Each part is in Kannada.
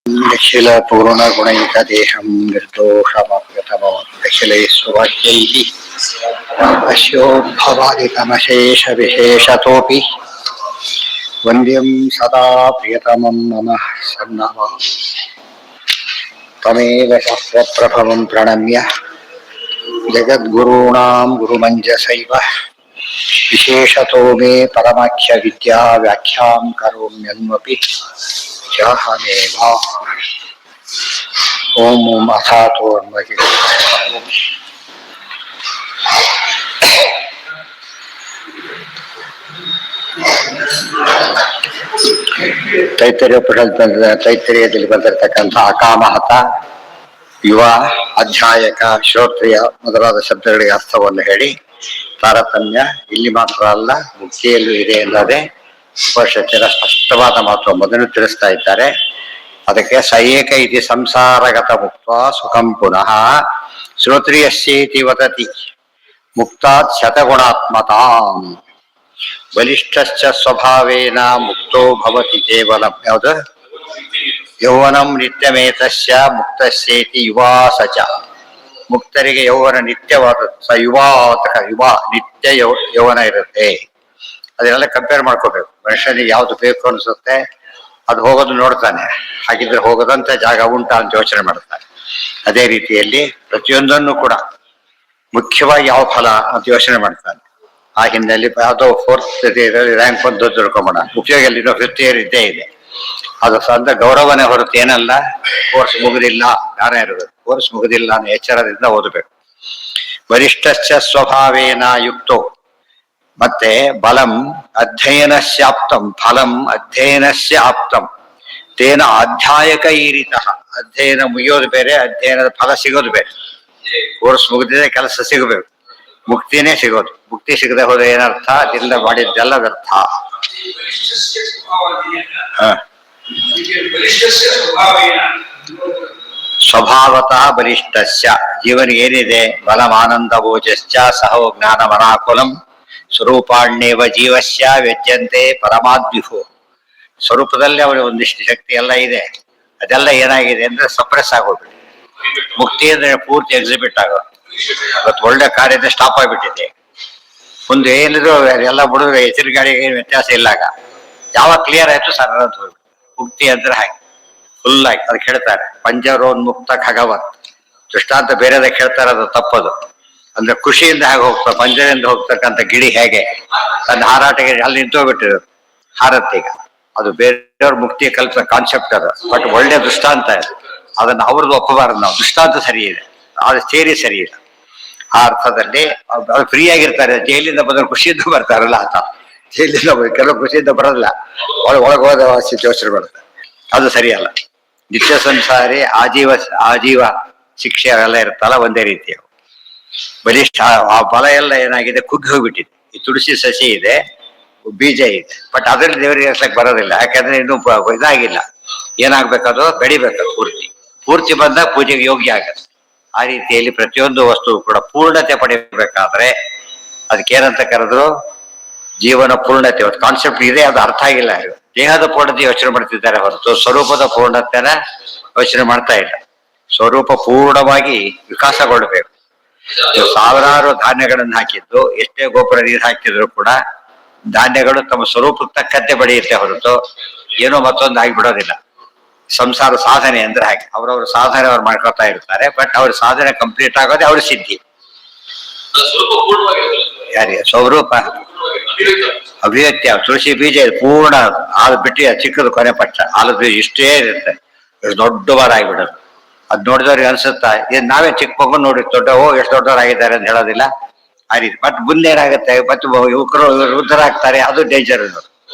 ನಿಖಿಲ ಪೂರ್ಣ ಗುಣೈಕ ದೇಹಂ ನಿರ್ದೋಷಮಪ್ಯತಮಖಿಲೈಸ್ವಾಕ್ಯೈಃ ಅಸ್ಯೋದ್ಭವಾದಿತಮಶೇಷ ವಿಶೇಷತೋಪಿ ವಂದ್ಯಂ ಸದಾ ಪ್ರಿಯತಮಂ ಮಮ ಸನ್ನಮಾಮಿ ತಮೇವ ಶಾಸ್ತ್ರಪ್ರಭವಂ ಪ್ರಣಮ್ಯ ಜಗದ್ಗುರುಣಾಂ ಗುರುಮಂಜಸೈವ ವಿಶೇಷತೋ ಮೇ ಪರಮಾಖ್ಯ ವಿದ್ಯಾ ವ್ಯಾಖ್ಯಾಂ ಕರೋಮ್ಯನ್ವಪಿ ಚಾಹಮೇವ. ಓಂ ಓಂ ಅಥಾತೋ ಅನ್ವಹಿ ತೈತರಿಯದಲ್ಲಿ ಬಂದಿರತಕ್ಕಂಥ ಅಕಾಮಹತ, ಯುವ, ಅಧ್ಯಾಯಕ, ಶ್ರೋತ್ರಿಯ ಮೊದಲಾದ ಶಬ್ದಗಳಿಗೆ ಅರ್ಥವನ್ನು ಹೇಳಿ ತಾರತಮ್ಯ ಇಲ್ಲಿ ಮಾತ್ರ ಅಲ್ಲ ಮುಕ್ತಿಯಲ್ಲೂ ಇದೆ ಎನ್ನದೇ ಉಪನಿಷತ್ತಿನ ಸ್ಪಷ್ಟವಾದ ಮಾತು ಮೊದಲು ತಿಳಿಸ್ತಾ ಇದ್ದಾರೆ. ಅದಕ್ಕೆ ಸಯೇಕ ಇತಿ ಸಂಸಾರಗತ ಮುಕ್ತ ಸುಖಂ ಪುನಃ ಶ್ರೋತ್ರಿಯಸ್ಯೇತಿ ವದತಿ ಮುಕ್ತಾತ್ ಶತಗುಣಾತ್ಮತಾಂ ಬಲಿಷ್ಠಶ್ಚ ಸ್ವಭಾವೇನ ಮುಕ್ತೋ ಭವತಿ ಕೇವಲಂ. ಯಾವುದು? ಯೌವನಂ ನಿತ್ಯಮೇತಸ್ಯ ಮುಕ್ತಸ್ಯೇತಿ ಯುವಾ ಸಚ. ಮುಕ್ತರಿಗೆ ಯೌವನ ನಿತ್ಯವಾದದ್ದು. ಸ ಯುವಾ ಯುವ ನಿತ್ಯ ಯೌವನ ಇರುತ್ತೆ. ಅದನ್ನೆಲ್ಲ ಕಂಪೇರ್ ಮಾಡ್ಕೋಬೇಕು. ಮನುಷ್ಯನಿಗೆ ಯಾವ್ದು ಬೇಕು ಅನ್ಸುತ್ತೆ ಅದು ಹೋಗೋದು ನೋಡ್ತಾನೆ. ಹಾಗಿದ್ರೆ ಹೋಗೋದಂತ ಜಾಗ ಉಂಟಾ ಅಂತ ಯೋಚನೆ ಮಾಡ್ತಾನೆ. ಅದೇ ರೀತಿಯಲ್ಲಿ ಪ್ರತಿಯೊಂದನ್ನು ಕೂಡ ಮುಖ್ಯವಾಗಿ ಯಾವ ಫಲ ಅಂತ ಯೋಚನೆ ಮಾಡ್ತಾನೆ. ಆ ಹಿನ್ನೆಲೆ ಯಾವುದೋ ಫೋರ್ತ್ ರ್ಯಾಂಕ್ ಒಂದು ತಿಳ್ಕೊಂಬೋಣ, ಉಪಯೋಗ ಎಲ್ಲಿನೋ ಫಿಫ್ತ್ ಇಯರ್ ಇದ್ದೇ ಇದೆ. ಅದು ಸ್ವಂತ ಗೌರವನೇ ಹೊರತು ಏನಲ್ಲ. ಕೋರ್ಸ್ ಮುಗುದಿಲ್ಲ, ಜ್ಞಾನ ಇರಬೇಕು. ಕೋರ್ಸ್ ಮುಗುದಿಲ್ಲ ಅನ್ನೋ ಎಚ್ಚರದಿಂದ ಓದಬೇಕು. ವರಿಷ್ಠಶ್ಚ ಸ್ವಭಾವೇನ ಯುಕ್ತೋ. ಮತ್ತೆ ಬಲಂ ಅಧ್ಯಯನಸ್ಯ ಆಪ್ತಂ ಫಲಂ ಅಧ್ಯಯನಸ್ಯ ಆಪ್ತಂ ತೇನ ಅಧ್ಯಾಯಕ ಈರಿತ. ಅಧ್ಯಯನ ಮುಗಿಯೋದು ಬೇರೆ, ಅಧ್ಯಯನದ ಫಲ ಸಿಗೋದು ಬೇರೆ. ಕೋರ್ಸ್ ಮುಗಿದಿದೆ, ಕೆಲಸ ಸಿಗಬೇಕು, ಮುಕ್ತಿನೇ ಸಿಗೋದು. ಮುಕ್ತಿ ಸಿಗದೆ ಹೋದ್ರೆ ಏನರ್ಥ? ಇಲ್ಲ ಮಾಡಿದ್ದೆಲ್ಲ ವ್ಯರ್ಥ. ಸ್ವಭಾವತಃ ಬಲಿಷ್ಠಸ್ಯ. ಜೀವನಿಗೆ ಏನಿದೆ? ಬಲಮಾನಂದ ಭೋಜಶ್ಚ ಸಹೋ ಜ್ಞಾನ ಮನಾಕುಲಂ ಸ್ವರೂಪಾಣ್ಯೇವ ಜೀವಸ್ಯ ವ್ಯಜ್ಯಂತೆ ಪರಮಾದ್ವಿಭು. ಸ್ವರೂಪದಲ್ಲಿ ಅವರಿಗೆ ಒಂದಿಷ್ಟು ಶಕ್ತಿ ಎಲ್ಲ ಇದೆ. ಅದೆಲ್ಲ ಏನಾಗಿದೆ ಅಂದ್ರೆ ಸಪ್ರೆಸ್ ಆಗೋಗ್ಬಿಟ್ಟಿದೆ. ಮುಕ್ತಿ ಅಂದ್ರೆ ಪೂರ್ತಿ ಎಕ್ಸಿಬಿಟ್ ಆಗೋದು. ಇವತ್ತು ಒಳ್ಳೆ ಕಾರ್ಯದ ಸ್ಟಾಪ್ ಆಗಿಬಿಟ್ಟಿದೆ. ಮುಂದೆ ಏನಿದ್ರು ಎಲ್ಲ ಬಿಡಿದ್ರೆ ಎಚ್ಚರಿಕೆ ಗಾಡಿಗೆ ಏನು ವ್ಯತ್ಯಾಸ ಇಲ್ಲಾಗ. ಯಾವಾಗ ಕ್ಲಿಯರ್ ಆಯ್ತು ಸರ್ ಅಂತ ಹೋಗ್ಬಿಟ್ಟು ಮುಕ್ತಿ ಅಂದ್ರೆ ಹಾಗೆ ಫುಲ್ ಆಗಿ ಅದಕ್ಕೆ ಹೇಳ್ತಾರೆ ಪಂಜರೋನ್ಮುಕ್ತ ಖಗವತ್. ದೃಷ್ಟಾಂತ ಬೇರೆದಕ್ಕೆ ಹೇಳ್ತಾರೆ, ಅದು ತಪ್ಪದು. ಅಂದ್ರೆ ಖುಷಿಯಿಂದ ಹೇಗೆ ಹೋಗ್ತಾ ಪಂಜರದಿಂದ ಹೋಗ್ತಕ್ಕಂಥ ಗಿಡಿ ಹೇಗೆ ತನ್ನ ಹಾರಾಟಕ್ಕೆ ಅಲ್ಲಿ ನಿಂತೋಗ್ಬಿಟ್ಟಿರೋದು ಹಾರತ್ತೀಗ. ಅದು ಬೇರೆಯವ್ರ ಮುಕ್ತಿ ಕಲ್ಪಿಸ ಕಾನ್ಸೆಪ್ಟ್ ಅದು. ಬಟ್ ಒಳ್ಳೆ ದೃಷ್ಟಾಂತ ಇದು. ಅದನ್ನ ಅವ್ರದ್ದು ಒಪ್ಪಬಾರದು ನಾವು. ದೃಷ್ಟಾಂತ ಸರಿ ಇದೆ, ಅದು ಥಿಯರಿ ಸರಿ ಇಲ್ಲ. ಆ ಅರ್ಥದಲ್ಲಿ ಅವ್ರು ಫ್ರೀ ಆಗಿರ್ತಾರೆ. ಜೈಲಿಂದ ಬಂದ್ರೆ ಖುಷಿಯಿಂದ ಬರ್ತಾರಲ್ಲ ಆತ. ಜೈಲಿಂದ ಕೆಲವು ಖುಷಿಯಿಂದ ಬರೋದಿಲ್ಲ, ಒಳಗೆ ಹೋದ ಯೋಚನೆ ಬರ್ತಾರೆ. ಅದು ಸರಿಯಲ್ಲ. ನಿತ್ಯ ಸಂಸಾರಿ ಆಜೀವ ಶಿಕ್ಷೆ ಅವೆಲ್ಲ ಇರುತ್ತಲ್ಲ ಒಂದೇ ರೀತಿ. ಬಲಿಷ್ಠ ಆ ಬಲ ಎಲ್ಲ ಏನಾಗಿದೆ, ಕುಗ್ಗಿ ಹೋಗ್ಬಿಟ್ಟಿದೆ. ಈ ತುಳಸಿ ಸಸಿ ಇದೆ, ಬೀಜ ಇದೆ, ಬಟ್ ಅದರಲ್ಲಿ ದೇವರಿಗೆ ಏರ್ಸಕ್ ಬರೋದಿಲ್ಲ. ಯಾಕಂದ್ರೆ ಇನ್ನು ಇದಾಗಿಲ್ಲ. ಏನಾಗ್ಬೇಕದು? ಬೆಳಿಬೇಕು. ಪೂರ್ತಿ ಬಂದಾಗ ಪೂಜೆಗೆ ಯೋಗ್ಯ ಆಗತ್ತೆ. ಆ ರೀತಿಯಲ್ಲಿ ಪ್ರತಿಯೊಂದು ವಸ್ತು ಕೂಡ ಪೂರ್ಣತೆ ಪಡೆಯಬೇಕಾದ್ರೆ ಅದಕ್ಕೇನಂತ ಕರೆದ್ರು? ಜೀವನ ಪೂರ್ಣತೆ. ಒಂದು ಕಾನ್ಸೆಪ್ಟ್ ಇದೆ, ಅದು ಅರ್ಥ ಆಗಿಲ್ಲ. ದೇಹದ ಪೂರ್ಣತೆ ಯೋಚನೆ ಮಾಡ್ತಿದ್ದಾರೆ ಹೊರತು ಸ್ವರೂಪದ ಪೂರ್ಣತೆನ ಯೋಚನೆ ಮಾಡ್ತಾ ಇಲ್ಲ. ಸ್ವರೂಪ ಪೂರ್ಣವಾಗಿ ವಿಕಾಸಗೊಳ್ಳಬೇಕು. ಸಾವಿರಾರು ಧಾನ್ಯಗಳನ್ನು ಹಾಕಿದ್ದು, ಎಷ್ಟೇ ಗೊಬ್ಬರ ನೀರು ಹಾಕಿದ್ರು ಕೂಡ ಧಾನ್ಯಗಳು ತಮ್ಮ ಸ್ವರೂಪಕ್ಕೆ ತಕ್ಕಂತೆ ಬೆಳೆಯುತ್ತೆ ಹೊರತು ಏನೋ ಮತ್ತೊಂದು ಆಗಿಬಿಡೋದಿಲ್ಲ. ಸಂಸಾರ ಸಾಧನೆ ಅಂದ್ರೆ ಹಾಗೆ ಅವ್ರವ್ರ ಸಾಧನೆ ಅವ್ರು ಮಾಡ್ಕೊತಾ ಇರ್ತಾರೆ. ಬಟ್ ಅವ್ರ ಸಾಧನೆ ಕಂಪ್ಲೀಟ್ ಆಗೋದೇ ಅವ್ರ ಸಿದ್ಧಿ. ಯಾರಿಗೆ? ಸ್ವರೂಪ ಅಭಿವ್ಯಕ್ತಿ. ತುಳಸಿ ಬೀಜ ಪೂರ್ಣ ಹಾಲು ಬಿಟ್ಟು ಚಿಕ್ಕದು ಕೊನೆ ಪಕ್ಷ ಹಾಲು ಬೀಜ ಇಷ್ಟೇ ಇರುತ್ತೆ. ದೊಡ್ಡ ವಾರ ಆಗಿಬಿಡೋದು. ಅದ್ ನೋಡಿದವ್ರಿಗೆ ಅನ್ಸುತ್ತಾ ಏನ್ ನಾವೇ ಚಿಕ್ಕ ಮಗು ನೋಡಿ ಎಷ್ಟು ದೊಡ್ಡವರಾಗಿದ್ದಾರೆ ಅಂತ ಹೇಳೋದಿಲ್ಲ. ಆ ರೀತಿ. ಬಟ್ ಮುಂದೆ ಏನಾಗುತ್ತೆ? ಮತ್ತೆ ಯುವಕರು ವೃದ್ಧರಾಗ್ತಾರೆ. ಅದು ಡೇಂಜರ್.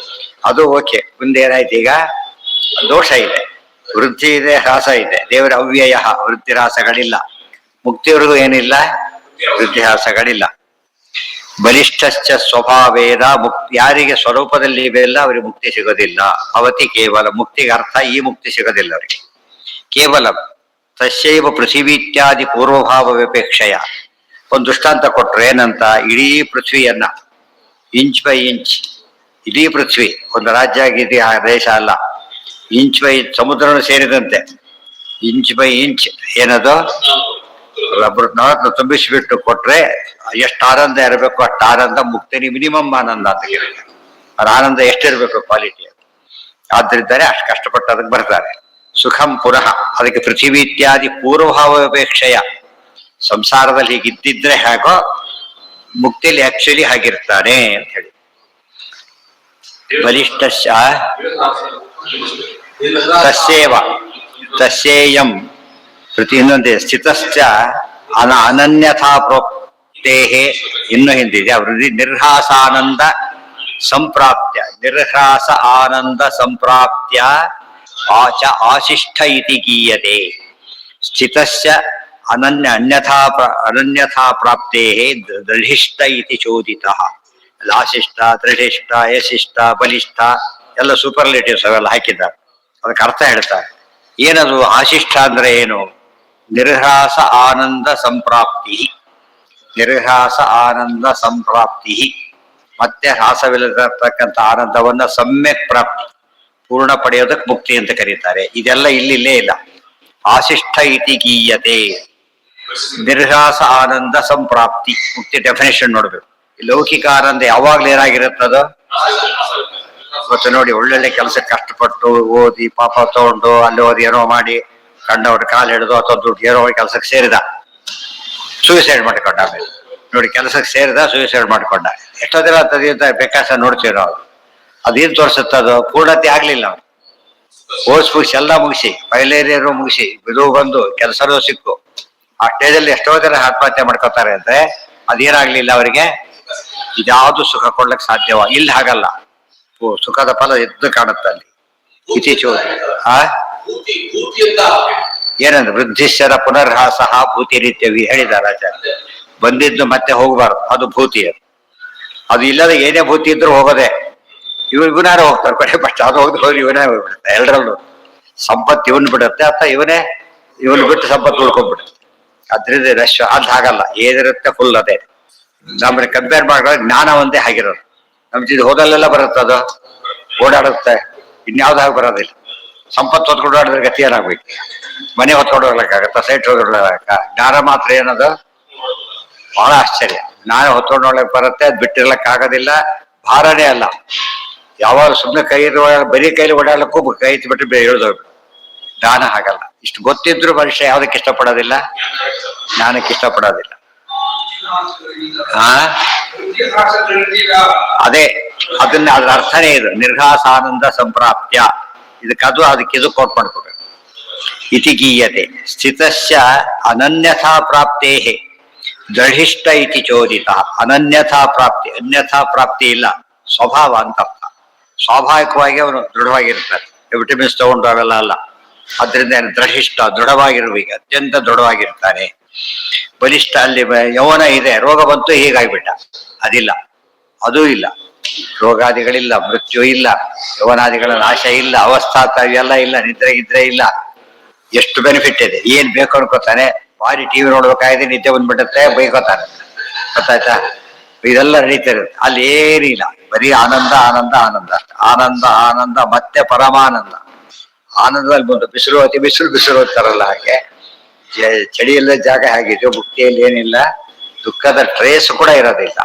ಅದು ಓಕೆ. ಮುಂದೆ ಏನಾಯ್ತು? ಈಗ ದೋಷ ಇದೆ, ವೃದ್ಧಿ ಇದೆ, ಹ್ರಾಸ ಇದೆ. ದೇವರ ಅವ್ಯಯ, ವೃದ್ಧಿ ಹ್ರಾಸಗಳಿಲ್ಲ. ಮುಕ್ತಿಯವರೆಗೂ ಏನಿಲ್ಲ, ವೃದ್ಧಿ ಹ್ರಾಸಗಳಿಲ್ಲ. ಬಲಿಷ್ಠಶ್ಚ ಸ್ವಭಾವೇದ ಮುಕ್ತಿ. ಯಾರಿಗೆ ಸ್ವರೂಪದಲ್ಲಿ ಇವೆಲ್ಲ ಅವರಿಗೆ ಮುಕ್ತಿ ಸಿಗೋದಿಲ್ಲ. ಅವತಿ ಕೇವಲ. ಮುಕ್ತಿಗೆ ಅರ್ಥ ಈ ಮುಕ್ತಿ ಸಿಗೋದಿಲ್ಲ ಅವರಿಗೆ. ಕೇವಲ ತಸ್ಯೈವ ಪೃಥಿವೀ ಇತ್ಯಾದಿ ಪೂರ್ವಭಾವ ವ್ಯಪೇಕ್ಷೆಯ. ಒಂದು ದೃಷ್ಟಾಂತ ಕೊಟ್ರು. ಏನಂತ? ಇಡೀ ಪೃಥ್ವಿಯನ್ನ ಇಂಚ್ ಬೈ ಇಂಚ್, ಇಡೀ ಪೃಥ್ವಿ ಒಂದು ರಾಜ್ಯ ಆಗಿದೆ, ಆ ದೇಶ ಅಲ್ಲ. ಇಂಚ್ ಬೈ ಸಮುದ್ರನು ಸೇರಿದಂತೆ ಇಂಚ್ ಬೈ ಇಂಚ್ ಏನದು ರಬ್ಬರ್ ತುಂಬಿಸಿಬಿಟ್ಟು ಕೊಟ್ರೆ ಎಷ್ಟು ಆನಂದ ಇರಬೇಕು ಅಷ್ಟು ಆನಂದ ಮುಕ್ತಿನಿ ಮಿನಿಮಮ್ ಆನಂದ ಅಂತ ಕೇಳಿದ್ರೆ ಅವ್ರ ಆನಂದ ಎಷ್ಟಿರ್ಬೇಕು ಕ್ವಾಲಿಟಿ. ಆದ್ರಿಂದಾನೆ ಅಷ್ಟು ಕಷ್ಟಪಟ್ಟು ಅದಕ್ಕೆ ಬರ್ತಾರೆ. ಸುಖಂ ಪುನಃ ಅದಕ್ಕೆ ಪೃಥಿವಿ ಇತ್ಯಾದಿ ಪೂರ್ವಭಾವಾಪೇಕ್ಷೆಯ ಸಂಸಾರದಲ್ಲಿ ಹೀಗಿದ್ದಿದ್ರೆ ಹೇಗೋ ಮುಕ್ತಿಯಲ್ಲಿ ಆಕ್ಚುಲಿ ಹಾಗಿರ್ತಾನೆ ಅಂತ ಹೇಳಿ. ಬಲಿಷ್ಠಶ್ಚ ತಸ್ಯೇವ ತಸ್ಯೇಯಂ ಪ್ರತಿ ಇನ್ನೊಂದೇ ಸ್ಥಿತಶ್ಚ ಅನನ್ಯಥಾ ಪ್ರೋಕ್ತೇ ಇನ್ನು ಹಿಂದಿದೆ ಅವೃದ್ಧಿ ನಿರ್ಹಾಸಾನಂದ ಸಂಪ್ರಾಪ್ತ್ಯ ನಿರ್ಹಾಸ ಆನಂದ ಸಂಪ್ರಾಪ್ತ್ಯ ಆಚ ಆಶಿಷ್ಠ ಇತಿ ಗೀಯತೆ. ಸ್ಥಿತಸ್ಯ ಅನನ್ಯಥಾ ಪ್ರಾಪ್ತೇ ದೃಢಿಷ್ಠ ಇತಿ ಚೋದಿತಃ. ಲಾಶಿಷ್ಠ ದೃಢಿಷ್ಠ ಯಶಿಷ್ಠ ಬಲಿಷ್ಠ ಎಲ್ಲ ಸೂಪರ್ಲೇಟಿವ್ಸ್ ಅವೆಲ್ಲ ಹಾಕಿದ್ದಾರೆ. ಅದಕ್ಕೆ ಅರ್ಥ ಹೇಳ್ತಾರೆ. ಏನದು ಆಶಿಷ್ಠ ಅಂದ್ರೆ ಏನು? ನಿರ್ಹಾಸ ಆನಂದ ಸಂಪ್ರಾಪ್ತಿ. ನಿರ್ಹಾಸ ಆನಂದ ಸಂಪ್ರಾಪ್ತಿ ಮತ್ತೆ ಹಾಸವಿಲ್ಲತಕ್ಕಂಥ ಆನಂದವನ್ನ ಸಮ್ಯಕ್ ಪ್ರಾಪ್ತಿ ಪೂರ್ಣ ಪಡೆಯೋದಕ್ಕೆ ಮುಕ್ತಿ ಅಂತ ಕರೀತಾರೆ. ಇದೆಲ್ಲ ಇಲ್ಲೇ ಇಲ್ಲ. ಆಶಿಷ್ಠ ಇತಿ ಗೀಯತೆ. ನಿರ್ಹಾಸ ಆನಂದ ಸಂಪ್ರಾಪ್ತಿ ಮುಕ್ತಿ ಡೆಫಿನೇಷನ್ ನೋಡ್ಬೇಕು. ಲೌಕಿಕ ಆನಂದ ಯಾವಾಗ್ಲೂ ಏನಾಗಿರುತ್ತದೋ ಇವತ್ತು ನೋಡಿ, ಒಳ್ಳೊಳ್ಳೆ ಕೆಲಸಕ್ಕೆ ಕಷ್ಟಪಟ್ಟು ಓದಿ ಪಾಪ ತಗೊಂಡು ಅಲ್ಲಿ ಓದಿ ಏನೋ ಮಾಡಿ ಕಂಡವ್ರ ಕಾಲು ಹಿಡಿದು ಅಥವಾ ದುಡ್ಡು ಏನೋ ಕೆಲಸಕ್ಕೆ ಸೇರಿದ, ಸೂಸೈಡ್ ಮಾಡ್ಕೊಂಡ. ಆಮೇಲೆ ನೋಡಿ ಕೆಲಸಕ್ಕೆ ಸೇರಿದ ಸೂಸೈಡ್ ಮಾಡ್ಕೊಂಡ. ಎಷ್ಟೋ ದಿನ ಅಂತದ ಬೇಕಾಸ ನೋಡ್ತೀವಿ ನಾವು. ಅದೇನ್ ತೋರಿಸುತ್ತದು? ಪೂರ್ಣತೆ ಆಗ್ಲಿಲ್ಲ. ಅವ್ರು ಕೋರ್ಸ್ ಮುಗಿಸಿ ಎಲ್ಲ ಮುಗಿಸಿ ಫೈನಲ್ ಇಯರ್ ಮುಗಿಸಿ ಇದು ಬಂದು ಕೆಲಸನೂ ಸಿಕ್ಕು. ಆ ಸ್ಟೇಜಲ್ಲಿ ಎಷ್ಟೋ ಜನ ಆತ್ಮಹತ್ಯೆ ಮಾಡ್ಕೋತಾರೆ ಅಂದ್ರೆ ಅದೇನಾಗ್ಲಿಲ್ಲ ಅವರಿಗೆ. ಇದ್ಯಾವುದು ಸುಖ ಕೊಡ್ಲಕ್ ಸಾಧ್ಯವ ಇಲ್ಲಿ ಹಾಗಲ್ಲ. ಸುಖದ ಫಲ ಎದ್ದು ಕಾಣುತ್ತೆ ಅಲ್ಲಿ. ಇತಿಚೋದಿ ಏನಂದ್ರೆ ವೃದ್ಧಿಶ್ವರ ಪುನರ್ಹಾಸ ಭೂತಿ ರೀತ್ಯವಿ ಹೇಳಿದ್ದಾರೆ ಆಚಾರ್ಯ. ಬಂದಿದ್ದು ಮತ್ತೆ ಹೋಗ್ಬಾರ್ದು, ಅದು ಭೂತಿ. ಅದು ಇಲ್ಲದೆ ಏನೇ ಭೂತಿ ಇದ್ರು ಹೋಗೋದೆ. ಇವನಾರು ಹೋಗ್ತಾರೆ ಕೊನೆ ಪಕ್ಷ. ಅದು ಹೋಗಿ ಇವನೇ ಹೋಗ್ಬಿಡುತ್ತೆ. ಎಲ್ಲರಲ್ಲೂ ಸಂಪತ್ತು ಇವನ್ ಬಿಡುತ್ತೆ ಅಥವಾ ಇವನು ಬಿಟ್ಟು ಸಂಪತ್ತು ಉಳ್ಕೊಂಡ್ಬಿಡುತ್ತೆ. ಅದ್ರಿಂದ ರಶ್ ಅದು ಹಾಗಲ್ಲ. ಏನಿರುತ್ತೆ ಫುಲ್ ಅದೇ. ನಮ್ಮನ್ನ ಕಂಪೇರ್ ಮಾಡಿದ್ರೆ ಜ್ಞಾನ ಒಂದೇ ಆಗಿರೋದು. ನಮ್ ಜೊತೆ ಹೋದಲ್ಲೆಲ್ಲ ಬರುತ್ತೆ, ಅದು ಓಡಾಡುತ್ತೆ. ಇನ್ಯಾವ್ದಾಗ ಬರೋದಿಲ್ಲ. ಸಂಪತ್ತು ಹೊತ್ಕೊಂಡು ಓಡಾಡಿದ್ರೆ ಗತಿ ಏನಾಗ್ಬೇಕು? ಮನೆ ಹೊತ್ಕೊಂಡು ಹೋಗ್ಲಿಕ್ಕಾಗತ್ತ? ಸೈಟ್ ಹೋಗಿರ್ಲಕ್ಕ? ಜ್ಞಾನ ಮಾತ್ರ ಏನದು ಬಹಳ ಆಶ್ಚರ್ಯ. ಜ್ಞಾನ ಹೊತ್ಕೊಂಡು ಹೋಗ್ಲಿಕ್ಕೆ ಬರುತ್ತೆ, ಅದು ಬಿಟ್ಟಿರ್ಲಕ್ ಆಗೋದಿಲ್ಲ. ಭಾರನೇ ಅಲ್ಲ. ಯಾವಾಗ ಸುಮ್ಮನೆ ಕೈ ಬರೀ ಕೈಲಿ ಓಡಾಡ್ಲಿಕ್ಕೂ ಕೈ ಬಿಟ್ಟು ಇಳಿದೋಗ್ಬಿಡು. ಜ್ಞಾನ ಹಾಗಲ್ಲ. ಇಷ್ಟು ಗೊತ್ತಿದ್ರು ಮನುಷ್ಯ ಯಾವ್ದಕ್ಕೆ ಇಷ್ಟಪಡೋದಿಲ್ಲ? ಜ್ಞಾನಕ್ಕೆ ಇಷ್ಟಪಡೋದಿಲ್ಲ. ಅದೇ ಅದನ್ನ ಅದ್ರ ಅರ್ಥನೇ ಇದು. ನಿರ್ಹಾಸಾನಂದ ಸಂಪ್ರಾಪ್ತ್ಯ. ಅದಕ್ಕಿದು ಕೋಟ್ ಮಾಡ್ಕೋಬೇಕು. ಇತಿ ಗೀಯತೆ. ಸ್ಥಿತಸ್ಯ ಅನನ್ಯಥಾ ಪ್ರಾಪ್ತೇ ದೃಢಿಷ್ಠ ಇತಿ ಚೋದಿತ. ಅನನ್ಯಥಾ ಪ್ರಾಪ್ತಿ, ಅನ್ಯಥಾ ಪ್ರಾಪ್ತಿ ಇಲ್ಲ. ಸ್ವಭಾವ ಅಂತ ಅರ್ಥ. ಸ್ವಾಭಾವಿಕವಾಗಿ ಅವನು ದೃಢವಾಗಿರ್ತಾರೆ. ವಿಟಮಿನ್ಸ್ ತಗೊಂಡು ಅವೆಲ್ಲ ಅಲ್ಲ. ಅದರಿಂದ ದೃಢಿಷ್ಠ ದೃಢವಾಗಿರುವಿಗೆ ಅತ್ಯಂತ ದೃಢವಾಗಿರ್ತಾನೆ. ಬಲಿಷ್ಠ ಅಲ್ಲಿ ಯೌವನ ಇದೆ, ರೋಗ ಬಂತು ಹೀಗಾಗ್ಬಿಟ್ಟ. ಅದಿಲ್ಲ, ಅದೂ ಇಲ್ಲ. ರೋಗಾದಿಗಳಿಲ್ಲ, ಮೃತ್ಯು ಇಲ್ಲ, ಯೌವನಾದಿಗಳ ನಾಶ ಇಲ್ಲ, ಅವಸ್ಥಾತ ಇವೆಲ್ಲ ಇಲ್ಲ, ನಿದ್ರೆ ಗಿದ್ರೆ ಇಲ್ಲ. ಎಷ್ಟು ಬೆನಿಫಿಟ್ ಇದೆ. ಏನ್ ಬೇಕು ಅನ್ಕೋತಾನೆ. ಭಾರಿ ಟಿವಿ ನೋಡ್ಬೇಕಾಗಿದೆ, ನಿದ್ದೆ ಬಂದ್ಬಿಡುತ್ತೆ, ಬೈಕೋತಾನೆ. ಗೊತ್ತಾಯ್ತಾ? ಇದೆಲ್ಲ ನಡೀತಿರುತ್ತೆ. ಅಲ್ಲಿ ಏನಿಲ್ಲ, ಬರೀ ಆನಂದ ಆನಂದ ಆನಂದ ಆನಂದ ಆನಂದ ಮತ್ತೆ ಪರಮಾನಂದ. ಆನಂದದಲ್ಲಿ ಬಂದು ಬಿಸಿಲು ಅತಿ ಬಿಸಿಲು ಅಂತಾರಲ್ಲ ಹಾಗೆ. ಚಳಿಯಲ್ಲ ಜಾಗ ಹೇಗಿದೆಯೋ ಮುಕ್ತಿಯಲ್ಲಿ ಏನಿಲ್ಲ, ದುಃಖದ ಟ್ರೇಸ್ ಕೂಡ ಇರೋದಿಲ್ಲ.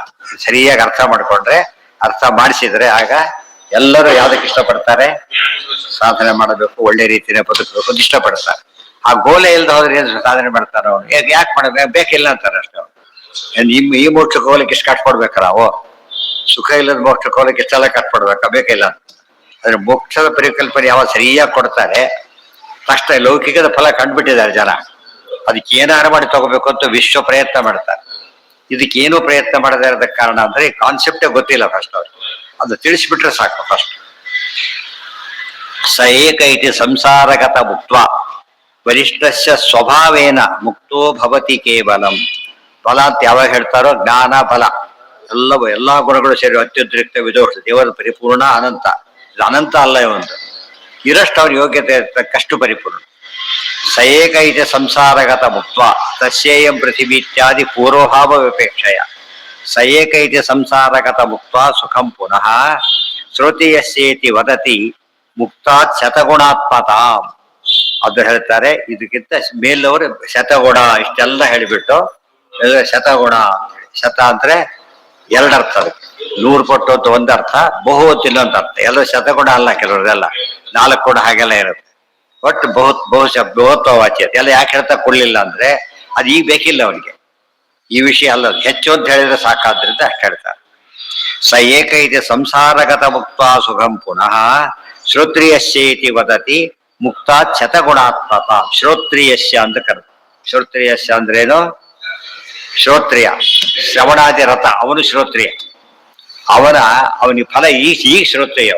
ಸರಿಯಾಗಿ ಅರ್ಥ ಮಾಡ್ಕೊಂಡ್ರೆ, ಅರ್ಥ ಮಾಡಿಸಿದ್ರೆ ಆಗ ಎಲ್ಲರೂ ಯಾವ್ದಕ್ಕೆ ಇಷ್ಟಪಡ್ತಾರೆ? ಸಾಧನೆ ಮಾಡಬೇಕು, ಒಳ್ಳೆ ರೀತಿಯ ಬದುಕಬೇಕು ಅಂತ ಇಷ್ಟಪಡ್ತಾರೆ. ಆ ಗೋಲೆ ಇಲ್ದ ಹೋದ್ರೆ ಏನ್ ಸಾಧನೆ ಮಾಡ್ತಾರ? ಅವ್ನು ಯಾಕೆ ಮಾಡಬೇಕು? ಬೇಕಿಲ್ಲ ಅಂತಾರೆ ಅಷ್ಟೇ. ಈ ಮೋಕ್ಷಕ್ಕೆ ಹೋಗ್ಲಿಕ್ಕೆ ಇಷ್ಟು ಕಟ್ಕೊಡ್ಬೇಕ ನಾವು? ಸುಖ ಇಲ್ಲದ ಮೋಕ್ಷಕ್ಕೆ ಹೋಗ್ಲಿಕ್ಕೆ ಇಷ್ಟೆಲ್ಲ ಕಟ್ಕೊಡ್ಬೇಕಾ? ಬೇಕಿಲ್ಲ ಅಂತ. ಆದ್ರೆ ಮೋಕ್ಷದ ಪರಿಕಲ್ಪನೆ ಯಾವಾಗ ಸರಿಯಾಗಿ ಕೊಡ್ತಾರೆ ತಕ್ಷಣ ಲೌಕಿಕದ ಫಲ ಕಂಡುಬಿಟ್ಟಿದ್ದಾರೆ ಜನ. ಅದಕ್ಕೆ ಏನಾರು ಮಾಡಿ ತಗೋಬೇಕು ಅಂತ ವಿಶ್ವ ಪ್ರಯತ್ನ ಮಾಡ್ತಾರೆ. ಇದಕ್ಕೇನು ಪ್ರಯತ್ನ ಮಾಡದೇ ಇರೋದಕ್ಕೆ ಕಾರಣ ಅಂದ್ರೆ ಈ ಕಾನ್ಸೆಪ್ಟೇ ಗೊತ್ತಿಲ್ಲ ಫಸ್ಟ್ ಅವ್ರು. ಅದು ತಿಳಿಸ್ಬಿಟ್ರೆ ಸಾಕು ಫಸ್ಟ್. ಸ ಏಕ ಇತಿ ಸಂಸಾರಗತ ಮುಕ್ತ ವರಿಷ್ಠಸ್ಯ ಸ್ವಭಾವೇನ ಮುಕ್ತೋ ಭವತಿ ಕೇವಲಂ. ಫಲ ಅಂತ ಯಾವಾಗ ಹೇಳ್ತಾರೋ ಜ್ಞಾನ ಫಲ ಎಲ್ಲಾ ಗುಣಗಳು ಸೇರಿ ಅತ್ಯುದ್ರಿಕ್ತ ವಿದೋಷ ದೇವರ ಪರಿಪೂರ್ಣ ಅನಂತ. ಇದು ಅನಂತ ಅಲ್ಲ, ಒಂದು ಇರಷ್ಟು ಅವ್ರ ಯೋಗ್ಯತೆ ತಕ್ಕಷ್ಟು ಪರಿಪೂರ್ಣ. ಸ ಏಕ ಇತಿ ಸಂಸಾರಗತ ಮುಕ್ತ ತಸ್ಯೇಯಂ ಪೃಥಿವಿ ಇತ್ಯಾದಿ ಪೂರ್ವಭಾವ ವಿಪೇಕ್ಷಯ. ಸ ಏಕ ಇತಿ ಸಂಸಾರಗತ ಮುಕ್ತ ಸುಖಂ ಪುನಃ ಶ್ರೋತಿಯಸ್ಯೇತಿ ವದತಿ ಮುಕ್ತಾತ್ ಶತಗುಣಾತ್ಮತ. ಅದು ಹೇಳ್ತಾರೆ. ಇದಕ್ಕಿಂತ ಮೇಲವರು ಶತಗುಣ ಇಷ್ಟೆಲ್ಲ ಹೇಳಿಬಿಟ್ಟು ಶತಗುಣ, ಶತ ಅಂದ್ರೆ ಎರಡರ್ಥ, ಅದಕ್ಕೆ 100 ಪಟ್ಟು ಅಂತ ಒಂದರ್ಥ, ಬಹುವತ್ತು ಇನ್ನೊಂದು ಅರ್ಥ. ಎಲ್ಲರೂ ಶತಗುಣ ಅಲ್ಲ, ಕೆಲವ್ರದೆಲ್ಲ 4 ಗುಣ ಹಾಗೆಲ್ಲ ಇರುತ್ತೆ. ಒಟ್ಟು ಬಹುತ್ವ ವಾಚ್ಯ ಎಲ್ಲ ಯಾಕೆ ಹೇಳ್ತಾ ಕೊಡ್ಲಿಲ್ಲ ಅಂದ್ರೆ ಅದು ಈಗ ಬೇಕಿಲ್ಲ ಅವನಿಗೆ, ಈ ವಿಷಯ ಅಲ್ಲ. ಹೆಚ್ಚು ಅಂತ ಹೇಳಿದ್ರೆ ಸಾಕಾದ್ರಿಂದ ಅಷ್ಟು ಹೇಳ್ತಾರೆ. ಸ ಏಕ ಇದೆ ಸಂಸಾರಗತ ಮುಕ್ತ ಸುಖಂ ಪುನಃ ಶ್ರೋತ್ರಿಯಸ್ಯ ಇತಿ ವದತಿ ಮುಕ್ತಾತ್ ಶತಗುಣಾತ್ಮಕ. ಶ್ರೋತ್ರಿಯಸ್ಯ ಅಂತ ಕರೆದು. ಶ್ರೋತ್ರಿಯಸ್ಯ ಅಂದ್ರೇನು? ಶ್ರೋತ್ರಿಯ, ಶ್ರವಣಾದಿ ರಥ, ಅವನು ಶ್ರೋತ್ರಿಯ. ಅವನಿಗೆ ಫಲ ಈಗ ಶ್ರೋತ್ರಿಯ.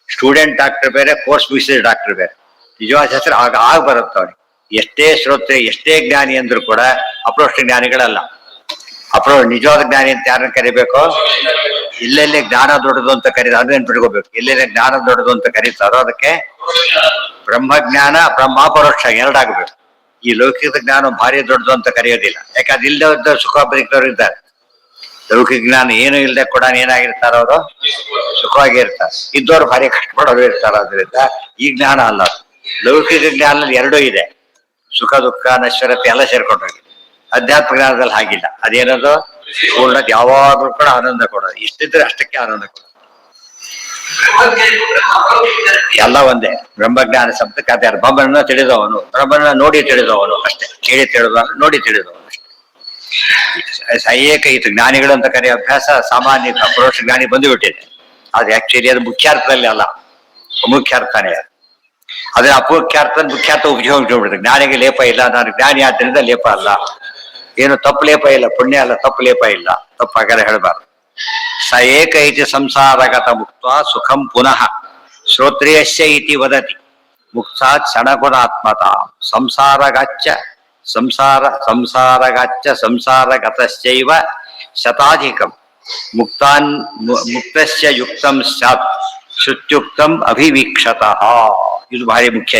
ಸ್ಟೂಡೆಂಟ್ ಡಾಕ್ಟರ್ ಬೇರೆ, ಕೋರ್ಸ್ ಮುಗಿಸಿದ ಡಾಕ್ಟರ್ ಬೇರೆ. ನಿಜವಾದ ಹೆಸರು ಆಗ ಬರುತ್ತೆ ಅವನಿಗೆ. ಎಷ್ಟೇ ಶ್ರೋತ್ರಿಯ, ಎಷ್ಟೇ ಜ್ಞಾನಿ ಅಂದ್ರೂ ಕೂಡ ಅಪ್ರೋಷ್ಟ ಜ್ಞಾನಿಗಳಲ್ಲ. ನಿಜವಾದ ಜ್ಞಾನಿ ಅಂತ ಯಾರನ್ನ ಕರಿಬೇಕು? ಎಲ್ಲೆಲ್ಲಿ ಜ್ಞಾನ ದೊಡ್ಡದು ಅಂತ ಅದನ್ನ ಬಿಟ್ಕೋಬೇಕು. ಎಲ್ಲೆಲ್ಲಿ ಜ್ಞಾನ ದೊಡ್ಡದು ಅಂತ ಕರೀತಾರೋ ಅದಕ್ಕೆ ಬ್ರಹ್ಮಜ್ಞಾನ, ಬ್ರಹ್ಮಾಪರೋಕ್ಷ ಎರಡಾಗಬೇಕು. ಈ ಲೌಕಿಕ ಜ್ಞಾನ ಭಾರಿ ದೊಡ್ಡದು ಅಂತ ಕರೆಯೋದಿಲ್ಲ. ಯಾಕೆ ಅದಿಲ್ಲದ ಸುಖ ಬದುಕಿದವರು ಇದ್ದಾರೆ. ಲೌಕಿಕ ಜ್ಞಾನ ಏನು ಇಲ್ಲದೆ ಕೂಡ ಏನಾಗಿರ್ತಾರ ಅವರು? ಸುಖವಾಗಿ ಇರ್ತಾರೆ. ಇದ್ದವ್ರು ಭಾರಿ ಕಷ್ಟಪಡೋರು ಇರ್ತಾರೆ. ಅದರಿಂದ ಈ ಜ್ಞಾನ ಅಲ್ಲ. ಲೌಕಿಕ ಜ್ಞಾನದಲ್ಲಿ ಎರಡೂ ಇದೆ, ಸುಖ ದುಃಖ ನಶ್ವರತೆ ಎಲ್ಲ ಸೇರ್ಕೊಂಡೋಗಿ. ಅಧ್ಯಾತ್ಮ ಜ್ಞಾನದಲ್ಲಿ ಹಾಗಿಲ್ಲ. ಅದೇನದು ಪೂರ್ಣತೆ, ಯಾವಾಗಲೂ ಕೂಡ ಆನಂದ ಕೊಡೋದು. ಇಷ್ಟಿದ್ರೆ ಅಷ್ಟಕ್ಕೆ ಆನಂದ ಕೊಡೋದು. ಎಲ್ಲ ಒಂದೇ. ಬ್ರಹ್ಮಜ್ಞಾನ ಶಬ್ದಕ್ಕೆ ಅದೇ ಬ್ರಹ್ಮನ ತಿಳಿದವನು, ಬ್ರಹ್ಮನ ನೋಡಿ ತಿಳಿದವನು ಅಷ್ಟೇ. ಕೇಳಿ ತಿಳಿದವನು, ನೋಡಿ ತಿಳಿದವನು ಅಷ್ಟೇ. ಏಕ ಇದು ಜ್ಞಾನಿಗಳು ಅಂತ ಕರೆಯೋ ಅಭ್ಯಾಸ ಸಾಮಾನ್ಯ ಪರೋಕ್ಷ ಜ್ಞಾನಿ ಬಂದುಬಿಟ್ಟಿದೆ. ಅದು ಆಕ್ಚುಲಿ ಅದು ಮುಖ್ಯಾರ್ಥದಲ್ಲಿ ಅಲ್ಲ, ಅಮುಖ್ಯಾರ್ಥನೇ. ಅದೇ ಅಪುಖ್ಯಾರ್ಥ ಮುಖ್ಯಾರ್ಥ ಉಪಯೋಗಿಸ್ಬಿಡುತ್ತೆ. ಜ್ಞಾನಿಗೆ ಲೇಪ ಇಲ್ಲ, ನಾನು ಜ್ಞಾನಿ ಆದ್ದರಿಂದ ಲೇಪ ಅಲ್ಲ. ಏನು ತಪ್ಪು ಲೇಪ ಇಲ್ಲ, ಪುಣ್ಯ ಅಲ್ಲ, ತಪ್ಪು ಲೇಪ ಇಲ್ಲ. ತಪ್ಪಾಗಲ್ಲ ಹೇಳಬಾರ್ದು. ಸ ಏಕ ಇತಿ ಸಂಸಾರಗತ ಮುಕ್ತ ಸುಖಂ ಪುನಃ ಶ್ರೋತ್ರಿಯಸ್ಯ ಇತಿ ವದತಿ ಮುಕ್ತಾತ್ ಕ್ಷಣಗುಣಾತ್ಮತ ಸಂಸಾರಗಚ್ಚ ಸಂಸಾರಗತಶ್ಚೈವ ಶತಾಧಿಕಂ ಮುಕ್ತಸ್ಯ ಯುಕ್ತಂ ಸ್ಯಾತ್ ಶುತ್ಯುಕ್ತಂ ಅಭಿವೀಕ್ಷತಃ. ಇದು ಭಾರಿ ಮುಖ್ಯ.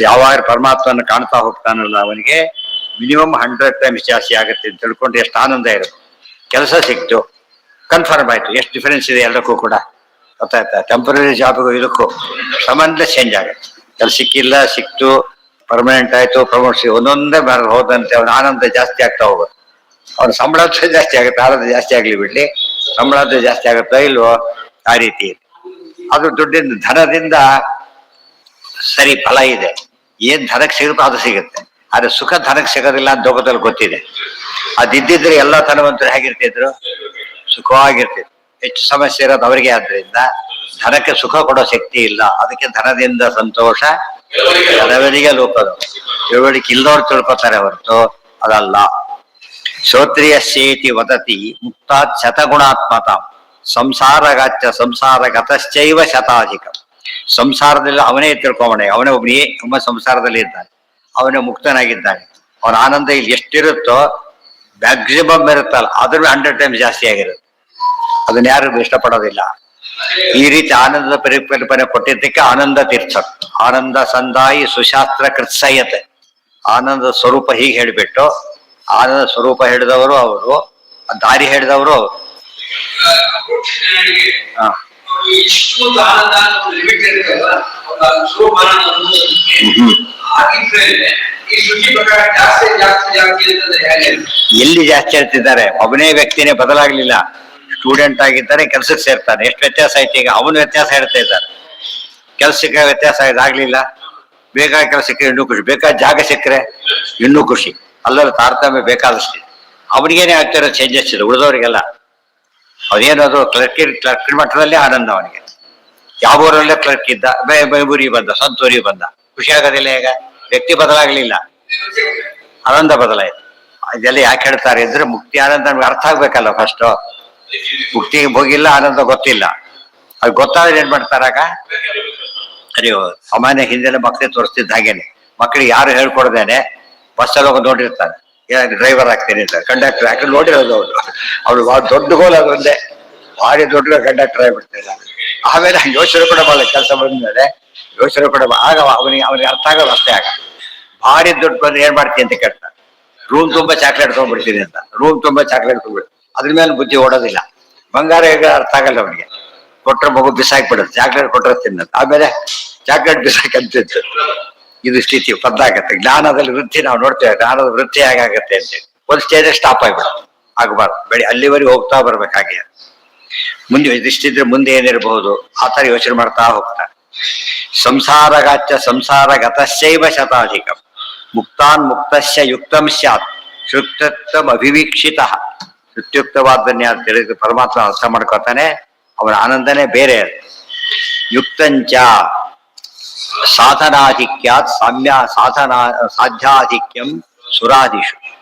ಯಾವಾಗ ಪರಮಾತ್ಮನ ಕಾಣ್ತಾ ಹೋಗ್ತಾನಲ್ಲ ಅವನಿಗೆ ಮಿನಿಮಮ್ 100 ಟೈಮ್ಸ್ ಜಾಸ್ತಿ ಆಗುತ್ತೆ ಅಂತ ತಿಳ್ಕೊಂಡು ಎಷ್ಟು ಆನಂದ ಇರುತ್ತೆ. ಕೆಲಸ ಸಿಕ್ತು, ಕನ್ಫರ್ಮ್ ಆಯ್ತು. ಎಷ್ಟು ಡಿಫರೆನ್ಸ್ ಇದೆ ಎಲ್ಲಕ್ಕೂ ಕೂಡ ಗೊತ್ತಾಯ್ತಾ? ಟೆಂಪರರಿ ಜಾಬ್ಗೂ ಇದಕ್ಕೂ ಸಂಬಂಧ ಚೇಂಜ್ ಆಗುತ್ತೆ. ಕೆಲಸ ಸಿಕ್ಕಿಲ್ಲ, ಸಿಕ್ತು, ಪರ್ಮನೆಂಟ್ ಆಯ್ತು, ಪ್ರಮೋಷನ್, ಒಂದೊಂದೇ ಹೋದಂತೆ ಅವನ ಆನಂದ ಜಾಸ್ತಿ ಆಗ್ತಾ ಹೋಗುತ್ತೆ. ಅವನ ಸಂಬಳ ಜಾಸ್ತಿ ಆಗುತ್ತೆ, ಆನಂದ ಜಾಸ್ತಿ ಆಗ್ಲಿ ಬಿಡ್ಲಿ, ಸಂಬಳ ಜಾಸ್ತಿ ಆಗುತ್ತೋ ಇಲ್ವೋ ಆ ರೀತಿ. ಅದು ದುಡ್ಡಿಂದ, ಧನದಿಂದ ಸರಿ ಫಲ ಇದೆ. ಏನ್ ಧನಕ್ಕೆ ಸಿಗುತ್ತೋ ಅದು ಸಿಗುತ್ತೆ. ಆದ್ರೆ ಸುಖ ಧನಕ್ಕೆ ಸಿಗೋದಿಲ್ಲ ಅಂತ ಲೋಕದಲ್ಲಿ ಗೊತ್ತಿದೆ. ಅದಿದ್ದಿದ್ರೆ ಎಲ್ಲ ಧನವಂತರು ಹೇಗಿರ್ತಿದ್ರು? ಸುಖವಾಗಿರ್ತಿದ್ರು. ಹೆಚ್ಚು ಸಮಸ್ಯೆ ಇರೋದು ಅವರಿಗೆ. ಆದ್ರಿಂದ ಧನಕ್ಕೆ ಸುಖ ಕೊಡೋ ಶಕ್ತಿ ಇಲ್ಲ. ಅದಕ್ಕೆ ಧನದಿಂದ ಸಂತೋಷ ಕೆಲವರಿಗೆ ಲೋಕದ ತಿಳುವಳಿಕೆ ಇಲ್ಲದವ್ರು ತಿಳ್ಕೊತಾರೆ ಹೊರತು ಅದಲ್ಲ. ಶ್ರೋತ್ರಿಯಸ್ಯೇತಿ ವದತಿ ಮುಕ್ತಾತ್ ಶತಗುಣಾತ್ಮತ ಸಂಸಾರಗತಶ್ಚೈವ ಶತಾಧಿಕ. ಸಂಸಾರದಲ್ಲಿ ಅವನೇ ತಿಳ್ಕೊಂಬಣೆ, ಅವನೇ ಒಬ್ಬ ಸಂಸಾರದಲ್ಲಿ ಇದ್ದಾನೆ, ಅವನೇ ಮುಕ್ತನಾಗಿದ್ದಾನೆ. ಅವನ ಆನಂದ ಇಲ್ಲಿ ಎಷ್ಟಿರುತ್ತೋ ಮ್ಯಾಕ್ಸಿಮಮ್ ಇರುತ್ತಲ್ಲ, ಅದ್ರ 100 ಟೈಮ್ಸ್ ಜಾಸ್ತಿ ಆಗಿರುತ್ತೆ. ಅದನ್ನ ಯಾರು ಇಷ್ಟಪಡೋದಿಲ್ಲ. ಈ ರೀತಿ ಆನಂದದ ಪರಿಕಲ್ಪನೆ ಕೊಟ್ಟಿದ್ದಕ್ಕೆ ಆನಂದ ತೀರ್ಥ, ಆನಂದ ಸಂದಾಯಿ ಸುಶಾಸ್ತ್ರ ಕೃತ್ಸಯತೆ. ಆನಂದ ಸ್ವರೂಪ ಹೀಗೆ ಹೇಳಿಬಿಟ್ಟು, ಆನಂದ ಸ್ವರೂಪ ಹೇಳಿದವರು ಅವರು, ದಾರಿ ಹೇಳಿದವರು ಅವರು. ಎಲ್ಲಿ ಜಾಸ್ತಿ ಹೇಳ್ತಿದ್ದಾರೆ? ಒಬ್ಬನೇ ವ್ಯಕ್ತಿನೇ ಬದಲಾಗ್ಲಿಲ್ಲ. ಸ್ಟೂಡೆಂಟ್ ಆಗಿದ್ದಾರೆ, ಕೆಲ್ಸಕ್ಕೆ ಸೇರ್ತಾನೆ. ಎಷ್ಟು ವ್ಯತ್ಯಾಸ ಐತಿ ಈಗ? ಅವನು ವ್ಯತ್ಯಾಸ ಹೇಳ್ತಾ ಇದ್ದಾರೆ. ಕೆಲ್ಸಕ್ಕೆ ವ್ಯತ್ಯಾಸ ಆಗ್ಲಿಲ್ಲ. ಬೇಕಾದ ಕೆಲಸ ಸಿಕ್ಕರೆ ಇನ್ನೂ ಖುಷಿ, ಬೇಕಾದ ಜಾಗ ಸಿಕ್ಕರೆ ಇನ್ನೂ ಖುಷಿ. ಅಲ್ಲಲ್ಲಿ ತಾರತಮ್ಯ ಬೇಕಾದಷ್ಟಿದೆ. ಅವನಿಗೇನೆ ಆಗ್ತಿರೋ ಚೇಂಜಸ್ ಇದೆ, ಉಳಿದವರಿಗೆಲ್ಲ ಅದೇನದು ಕ್ಲರ್ಕ್ ಮಟ್ಟದಲ್ಲೇ ಆನಂದ ಅವನಿಗೆ. ಯಾವ ಊರಲ್ಲೇ ಕ್ಲರ್ಕ್ ಇದ್ದ, ಬೈಬೂರಿಗೆ ಬಂದ, ಸಂತೂರಿಗೆ ಬಂದ, ಖುಷಿ ಆಗೋದಿಲ್ಲ. ಈಗ ವ್ಯಕ್ತಿ ಬದಲಾಗ್ಲಿಲ್ಲ, ಆನಂದ ಬದಲಾಯಿತು. ಇದೆಲ್ಲ ಯಾಕೆ ಹೇಳ್ತಾರೆ ಅಂದ್ರೆ ಮುಕ್ತಿ ಆನಂದ ನಮ್ಗೆ ಅರ್ಥ ಆಗ್ಬೇಕಲ್ಲ. ಫಸ್ಟ್ ಮುಕ್ತಿಗೆ ಹೋಗಿಲ್ಲ, ಆನಂದ ಗೊತ್ತಿಲ್ಲ. ಅದು ಗೊತ್ತಾದ್ರೆ ಏನ್ ಮಾಡ್ತಾರಾಗ? ಅಯ್ಯೋ, ಸಾಮಾನ್ಯ ಹಿಂದೆಲ್ಲ ಮಕ್ಕಳಿಗೆ ತೋರಿಸ್ತಿದ್ದ ಹಾಗೇನೆ. ಮಕ್ಕಳಿಗೆ ಯಾರು ಹೇಳ್ಕೊಡ್ದೇನೆ ಬಸ್ಸಲ್ಲಿ ಹೋಗಿ ನೋಡಿರ್ತಾರೆ, ಡ್ರೈವರ್ ಆಗ್ತೇನೆ ಅಂತ. ಕಂಡಕ್ಟರ್ ಯಾಕಂದ್ರೆ ನೋಡಿರೋದು ಅವ್ರು ದೊಡ್ಡ ಗೋಲ್ ಅದು ಒಂದೇ, ಭಾರಿ ದೊಡ್ಡ ಕಂಡಕ್ಟರ್ ಆಗಿಬಿಡ್ತಿಲ್ಲ. ಆಮೇಲೆ ಯೋಚನೆ ಕೂಡ ಮಾಡಲ್ಲ, ಕೆಲಸ ಬಂದ್ಮೇಲೆ ಯೋಚನೆ ಕೂಡ ಆಗ ಅವನಿಗೆ ಅರ್ಥ ಆಗೋದು ಅಷ್ಟೇ. ಆಗ ಭಾರಿ ದುಡ್ಡು ಬಂದ್ರೆ ಏನ್ ಮಾಡ್ತೀನಿ ಅಂತ ಕೇಳ್ತಾರೆ. ರೂಮ್ ತುಂಬಾ ಚಾಕ್ಲೇಟ್ ತಗೊಂಡ್ಬಿಡ್ತೀನಿ ಅಂತ. ರೂಮ್ ತುಂಬಾ ಚಾಕ್ಲೇಟ್ ತಗೊಂಡ್ಬಿಡ್ತೀನಿ, ಅದ್ರ ಮೇಲೆ ಬುದ್ಧಿ ಓಡೋದಿಲ್ಲ. ಬಂಗಾರ ಈಗ ಅರ್ಥ ಆಗಲ್ಲ ಅವನಿಗೆ. ಕೊಟ್ರೆ ಮಗು ಬಿಸಾಕ್ಬಿಡುತ್ತೆ, ಚಾಕ್ಲೇಟ್ ಕೊಟ್ರೆ ತಿನ್ನತ್ತೆ, ಆಮೇಲೆ ಚಾಕ್ಲೇಟ್ ಬಿಸಾಕಂತಿತ್ತು. ಇದು ಸ್ಥಿತಿ ಬದಲಾಗತ್ತೆ. ಜ್ಞಾನದಲ್ಲಿ ವೃದ್ಧಿ ನಾವು ನೋಡ್ತೇವೆ, ಜ್ಞಾನದ ವೃದ್ಧಿ ಹೇಗಾಗತ್ತೆ ಅಂತೇಳಿ ಒಂದು ಸ್ಟೇಜ್ ಸ್ಟಾಪ್ ಆಗ್ಬಿಡುತ್ತೆ, ಆಗಬಾರ್ದು. ಅಲ್ಲಿವರೆಗೆ ಹೋಗ್ತಾ ಬರ್ಬೇಕಾಗೆ. ಮುಂದೆ ಇದಿಷ್ಟಿದ್ರೆ ಮುಂದೆ ಏನಿರಬಹುದು ಆ ತರ ಯೋಚನೆ ಮಾಡ್ತಾ ಹೋಗ್ತಾರೆ. ಸಂಸಾರಗಾಚ ಸಂಸಾರಗತಶ್ಚೈವ ಶತಾಧಿಕ ಮುಕ್ತಾನ್ ಮುಕ್ತಸ್ಯ ಯುಕ್ತಂ ಸ್ಯಾತ್ ಶ್ರುತ್ಯತ್ವಂ ಅಭಿವೀಕ್ಷಿತ. ಶ್ರುತ್ಯುಕ್ತವಾದನ್ನೇ ಅಂತ ತಿಳಿದು ಪರಮಾತ್ಮ ಅರ್ಥ ಮಾಡ್ಕೊತಾನೆ, ಅವನ ಆನಂದನೇ ಬೇರೆ. ಯುಕ್ತಂಚ ಸಾಧನಾಧಿಕ್ಯಾತ್ ಸಾಧ್ಯಾಧಿಕ್ಯಂ ಸುರಾದಿಷು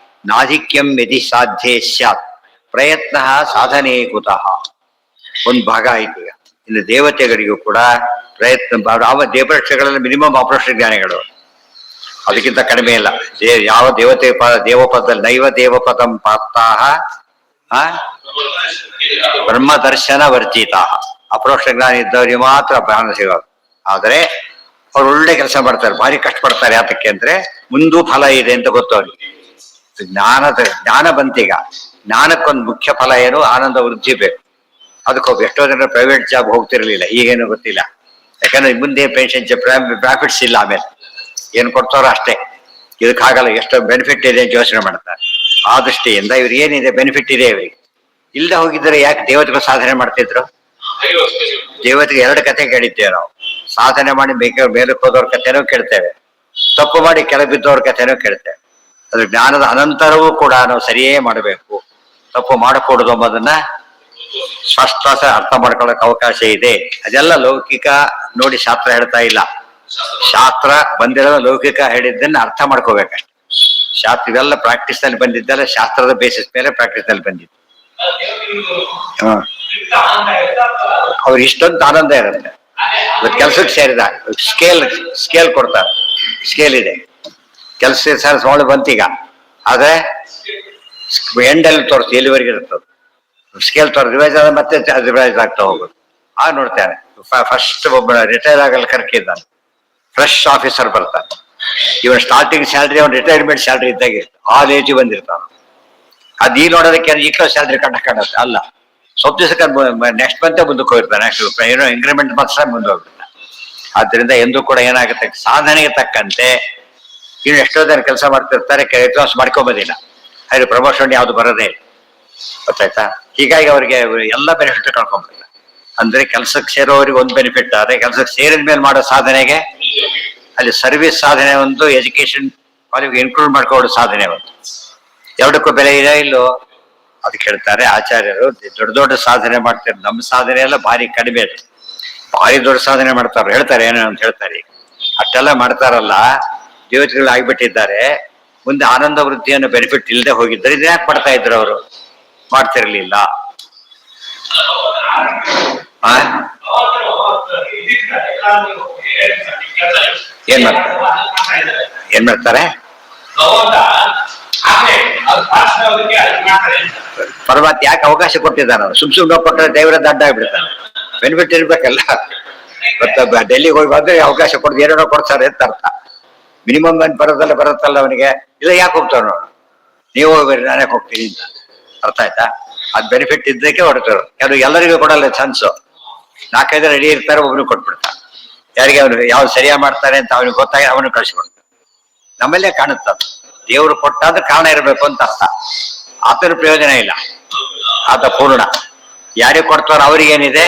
ನಾಧಿಕ್ಯಂ ಯದಿ ಸಾಧ್ಯೇ ಸ್ಯಾತ್ ಪ್ರಯತ್ನ ಸಾಧನೆ ಕುತಃ. ಒಂದು ಭಾಗ ಆಯ್ತು. ಈಗ ಇನ್ನು ದೇವತೆಗಳಿಗೂ ಕೂಡ ಪ್ರಯತ್ನ, ದೇವಪಕ್ಷಗಳಲ್ಲಿ ಮಿನಿಮಮ್ ಅಪರೋಕ್ಷ ಜ್ಞಾನಿಗಳು, ಅದಕ್ಕಿಂತ ಕಡಿಮೆ ಇಲ್ಲ. ಯಾವ ದೇವತೆ ದೇವಪದದಲ್ಲಿ ನೈವ ದೇವಪದಂ ಪ್ರಾಪ್ತಾಹ ಬ್ರಹ್ಮದರ್ಶನ ವರ್ಜಿತ. ಅಪರೋಕ್ಷ ಜ್ಞಾನ ಇದ್ದವರಿಗೆ ಮಾತ್ರ ಪ್ರಾಣ ಸಿಗೋದು. ಆದರೆ ಅವ್ರು ಒಳ್ಳೆ ಕೆಲಸ ಮಾಡ್ತಾರೆ, ಭಾರಿ ಕಷ್ಟಪಡ್ತಾರೆ. ಯಾತಕ್ಕೆ ಅಂದ್ರೆ ಮುಂದೂ ಫಲ ಇದೆ ಅಂತ ಗೊತ್ತು ಅವ್ರಿಗೆ. ಜ್ಞಾನ ಬಂತೀಗ. ಜ್ಞಾನಕ್ಕೊಂದು ಮುಖ್ಯ ಫಲ ಏನು? ಆನಂದ ವೃದ್ಧಿ ಬೇಕು. ಅದಕ್ಕೋಗಿ ಎಷ್ಟೋ ಜನ ಪ್ರೈವೇಟ್ ಜಾಬ್ ಹೋಗ್ತಿರ್ಲಿಲ್ಲ, ಈಗೇನು ಗೊತ್ತಿಲ್ಲ. ಯಾಕಂದ್ರೆ ಮುಂದೆ ಪೆನ್ಷನ್ ಪ್ರಾಫಿಟ್ಸ್ ಇಲ್ಲ, ಆಮೇಲೆ ಏನ್ ಕೊಡ್ತಾರೋ ಅಷ್ಟೇ. ಇದಕ್ಕಾಗಲ್ಲ, ಎಷ್ಟು ಬೆನಿಫಿಟ್ ಇದೆ ಅಂತ ಯೋಚನೆ ಮಾಡ್ತಾರೆ. ಆ ದೃಷ್ಟಿಯಿಂದ ಇವ್ರಿಗೆ ಏನಿದೆ ಬೆನಿಫಿಟ್ ಇದೆ ಇವರಿಗೆ. ಇಲ್ಲದೆ ಹೋಗಿದ್ರೆ ಯಾಕೆ ದೇವತೆಗಳು ಸಾಧನೆ ಮಾಡ್ತಿದ್ರು? ದೇವತೆಗೆ ಎರಡು ಕಥೆ ಕೇಳಿದ್ದೇವೆ ನಾವು. ಸಾಧನೆ ಮಾಡಿ ಮೇಲಕ್ಕೆ ಹೋದವ್ರ ಕಥೆನೂ ಕೇಳ್ತೇವೆ, ತಪ್ಪು ಮಾಡಿ ಕೆಳಗೆ ಬಿದ್ದವ್ರ ಕಥೆನೂ ಕೇಳ್ತೇವೆ. ಅದು ಜ್ಞಾನದ ಅನಂತರವೂ ಕೂಡ ನಾವು ಸರಿಯೇ ಮಾಡಬೇಕು, ತಪ್ಪು ಮಾಡಕೂಡದು ಎಂಬುದನ್ನ ಸ್ಪಷ್ಟ ಅರ್ಥ ಮಾಡ್ಕೊಳ್ಳೋಕೆ ಅವಕಾಶ ಇದೆ. ಅದೆಲ್ಲ ಲೌಕಿಕ ನೋಡಿ ಶಾಸ್ತ್ರ ಹೇಳ್ತಾ ಇಲ್ಲ. ಶಾಸ್ತ್ರ ಬಂದಿರೋದು ಲೌಕಿಕ ಹೇಳಿದ್ದನ್ನ ಅರ್ಥ ಮಾಡ್ಕೋಬೇಕಷ್ಟೆ. ಶಾಸ್ತ್ರ ಇವೆಲ್ಲ ಪ್ರಾಕ್ಟೀಸ್ ನಲ್ಲಿ ಬಂದಿದ್ದಲ್ಲ, ಶಾಸ್ತ್ರದ ಬೇಸಿಸ್ ಮೇಲೆ ಪ್ರಾಕ್ಟೀಸ್ ನಲ್ಲಿ ಬಂದಿದ್ದು. ಅವ್ರು ಇಷ್ಟೊಂದು ಆನಂದ ಇರುತ್ತೆ. ಕೆಲ್ಸಕ್ಕೆ ಸೇರಿದ ಸ್ಕೇಲ್ ಕೊಡ್ತಾರೆ, ಸ್ಕೇಲ್ ಇದೆ ಕೆಲಸ ಸವಳು ಬಂತೀಗ. ಆದ್ರೆ ಎಂಡಲ್ಲಿ ತೋರಿಸ್ತು ಎಲ್ಲಿವರೆಗೆ ಇರ್ತದೆ. ಸ್ಕೇಲ್ ರಿವೈಸ್ ಆದ ಮತ್ತೆ ರಿವೈಸ್ ಆಗ್ತಾ ಹೋಗುದು. ನೋಡ್ತಾರೆ. ಫಸ್ಟ್ ಒಬ್ಬ ರಿಟೈರ್ ಆಗಲು ಕರ್ಕಿದ್ದಾನೆ, ಫ್ರೆಶ್ ಆಫೀಸರ್ ಬರ್ತಾನೆ. ಇವನ್ ಸ್ಟಾರ್ಟಿಂಗ್ ಸ್ಯಾಲ್ರಿ ಅವ್ನು ರಿಟೈರ್ಮೆಂಟ್ ಸ್ಯಾಲ್ರಿ ಇದ್ದಾಗೆ ಆಲ್ ಏಜ್ ಬಂದಿರ್ತಾನ. ಅದ್ ಈ ನೋಡೋದಕ್ಕೆ ಈಗಲೂ ಸ್ಯಾಲ್ರಿ ಕಾಣುತ್ತೆ ಅಲ್ಲ. ಸ್ವಲ್ಪ ದಿವಸಕ್ಕೆ ನೆಕ್ಸ್ಟ್ ಮಂತ್ ಮುಂದಕ್ಕೆ ಹೋಗಿರ್ತಾನೆ. ನೆಕ್ಸ್ಟ್ ಏನೋ ಇಂಕ್ರಿಮೆಂಟ್ ಮಾತ್ರ ಮುಂದೆ ಹೋಗ್ಬಿಡ್ತಾನೆ. ಆದ್ರಿಂದ ಎಂದೂ ಕೂಡ ಏನಾಗುತ್ತೆ, ಸಾಧನೆಗೆ ತಕ್ಕಂತೆ ಇನ್ನು ಎಷ್ಟೋ ಜನ ಕೆಲಸ ಮಾಡ್ತಿರ್ತಾರೆ, ಕೆಲಸ ಮಾಡ್ಕೊಂಬೋದಿಲ್ಲ. ಅದ್ರ ಪ್ರಮೋಷನ್ ಯಾವ್ದು ಬರೋದೇ ಇಲ್ಲ, ಗೊತ್ತಾಯ್ತಾ? ಹೀಗಾಗಿ ಅವ್ರಿಗೆ ಎಲ್ಲ ಬೆನಿಫಿಟ್ ಕಳ್ಕೊಂಬಿಲ್ಲ. ಅಂದ್ರೆ ಕೆಲ್ಸಕ್ಕೆ ಸೇರೋರಿಗೆ ಒಂದು ಬೆನಿಫಿಟ್, ಆದ್ರೆ ಕೆಲ್ಸಕ್ಕೆ ಸೇರಿದ ಮೇಲೆ ಮಾಡೋ ಸಾಧನೆಗೆ ಅಲ್ಲಿ ಸರ್ವಿಸ್ ಸಾಧನೆ ಒಂದು, ಎಜುಕೇಶನ್ ಅವ್ರಿಗೆ ಇನ್ಕ್ಲೂಡ್ ಮಾಡ್ಕೊಳ್ಳೋ ಸಾಧನೆ ಒಂದು, ಎರಡಕ್ಕೂ ಬೆಲೆ ಇದೆ ಇಲ್ಲೋ ಅದಕ್ಕೆ ಹೇಳ್ತಾರೆ ಆಚಾರ್ಯರು. ದೊಡ್ಡ ದೊಡ್ಡ ಸಾಧನೆ ಮಾಡ್ತಾರೆ, ನಮ್ಮ ಸಾಧನೆ ಎಲ್ಲ ಭಾರಿ ಕಡಿಮೆ ಅದು. ಭಾರಿ ದೊಡ್ಡ ಸಾಧನೆ ಮಾಡ್ತಾರ ಹೇಳ್ತಾರೆ, ಏನೋ ಅಂತ ಹೇಳ್ತಾರೆ. ಅಷ್ಟೆಲ್ಲ ಮಾಡ್ತಾರಲ್ಲ, ದೇವತೆಗಳು ಆಗ್ಬಿಟ್ಟಿದ್ದಾರೆ. ಮುಂದೆ ಆನಂದ ವೃದ್ಧಿಯನ್ನು ಬೆನಿಫಿಟ್ ಇಲ್ಲದೆ ಹೋಗಿದ್ದಾರೆ. ಇದು ಯಾಕೆ ಮಾಡ್ತಾ ಇದ್ರು ಅವರು? ಮಾಡ್ತಿರ್ಲಿಲ್ಲ. ಏನ್ ಮಾಡ್ತಾರೆ ಪರಮಾತ್ಮ ಯಾಕೆ ಅವಕಾಶ ಕೊಟ್ಟಿದ್ದಾನ? ಸುಮ್ನೆ ಕೊಟ್ಟರೆ ದೇವರ ದಡ್ಡ ಆಗ್ಬಿಡ್ತಾನೆ. ಬೆನಿಫಿಟ್ ಇರ್ಬೇಕಲ್ಲ. ಮತ್ತೆ ಡೆಲ್ಲಿಗೆ ಹೋಗಿ ಬಂದ್ರೆ ಅವಕಾಶ ಕೊಡ್ದು ಏನೇನೋ ಕೊಡ್ತಾರೆ ಅಂತ ಅರ್ಥ. ಮಿನಿಮಮ್ ಬರುತ್ತಲ್ಲ ಅವನಿಗೆ. ಇಲ್ಲ ಯಾಕೆ ಹೋಗ್ತಾವ ನೋಡು, ನೀವು ಹೋಗ್ಬೇರಿ ನಾನೇ ಹೋಗ್ತೀನಿ ಅಂತ ಅರ್ಥ ಆಯ್ತಾ? ಅದ್ ಬೆನಿಫಿಟ್ ಇದ್ದಕ್ಕೆ ಹೊರಟರು. ಕೆಲವು ಎಲ್ಲರಿಗೂ ಕೊಡಲ್ಲ ಚಾನ್ಸು. 4-5 ರೆಡಿ ಇರ್ತಾರೆ, ಒಬ್ಬನು ಕೊಟ್ಬಿಡ್ತಾನೆ. ಯಾರಿಗೆ ಅವ್ರು ಯಾವ್ದು ಸರಿಯಾಗಿ ಮಾಡ್ತಾರೆ ಅಂತ ಅವ್ನಿಗೆ ಗೊತ್ತಾಗಿ ಅವನು ಕಳಿಸ್ಕೊಡ್ತಾನೆ. ನಮ್ಮಲ್ಲೇ ಕಾಣುತ್ತ ದೇವ್ರು ಕೊಟ್ಟಾದ್ರೆ ಕಾರಣ ಇರಬೇಕು ಅಂತ ಅರ್ಥ. ಆತರ ಪ್ರಯೋಜನ ಇಲ್ಲ, ಆತ ಪೂರ್ಣ. ಯಾರಿಗೆ ಕೊಡ್ತಾರೋ ಅವ್ರಿಗೇನಿದೆ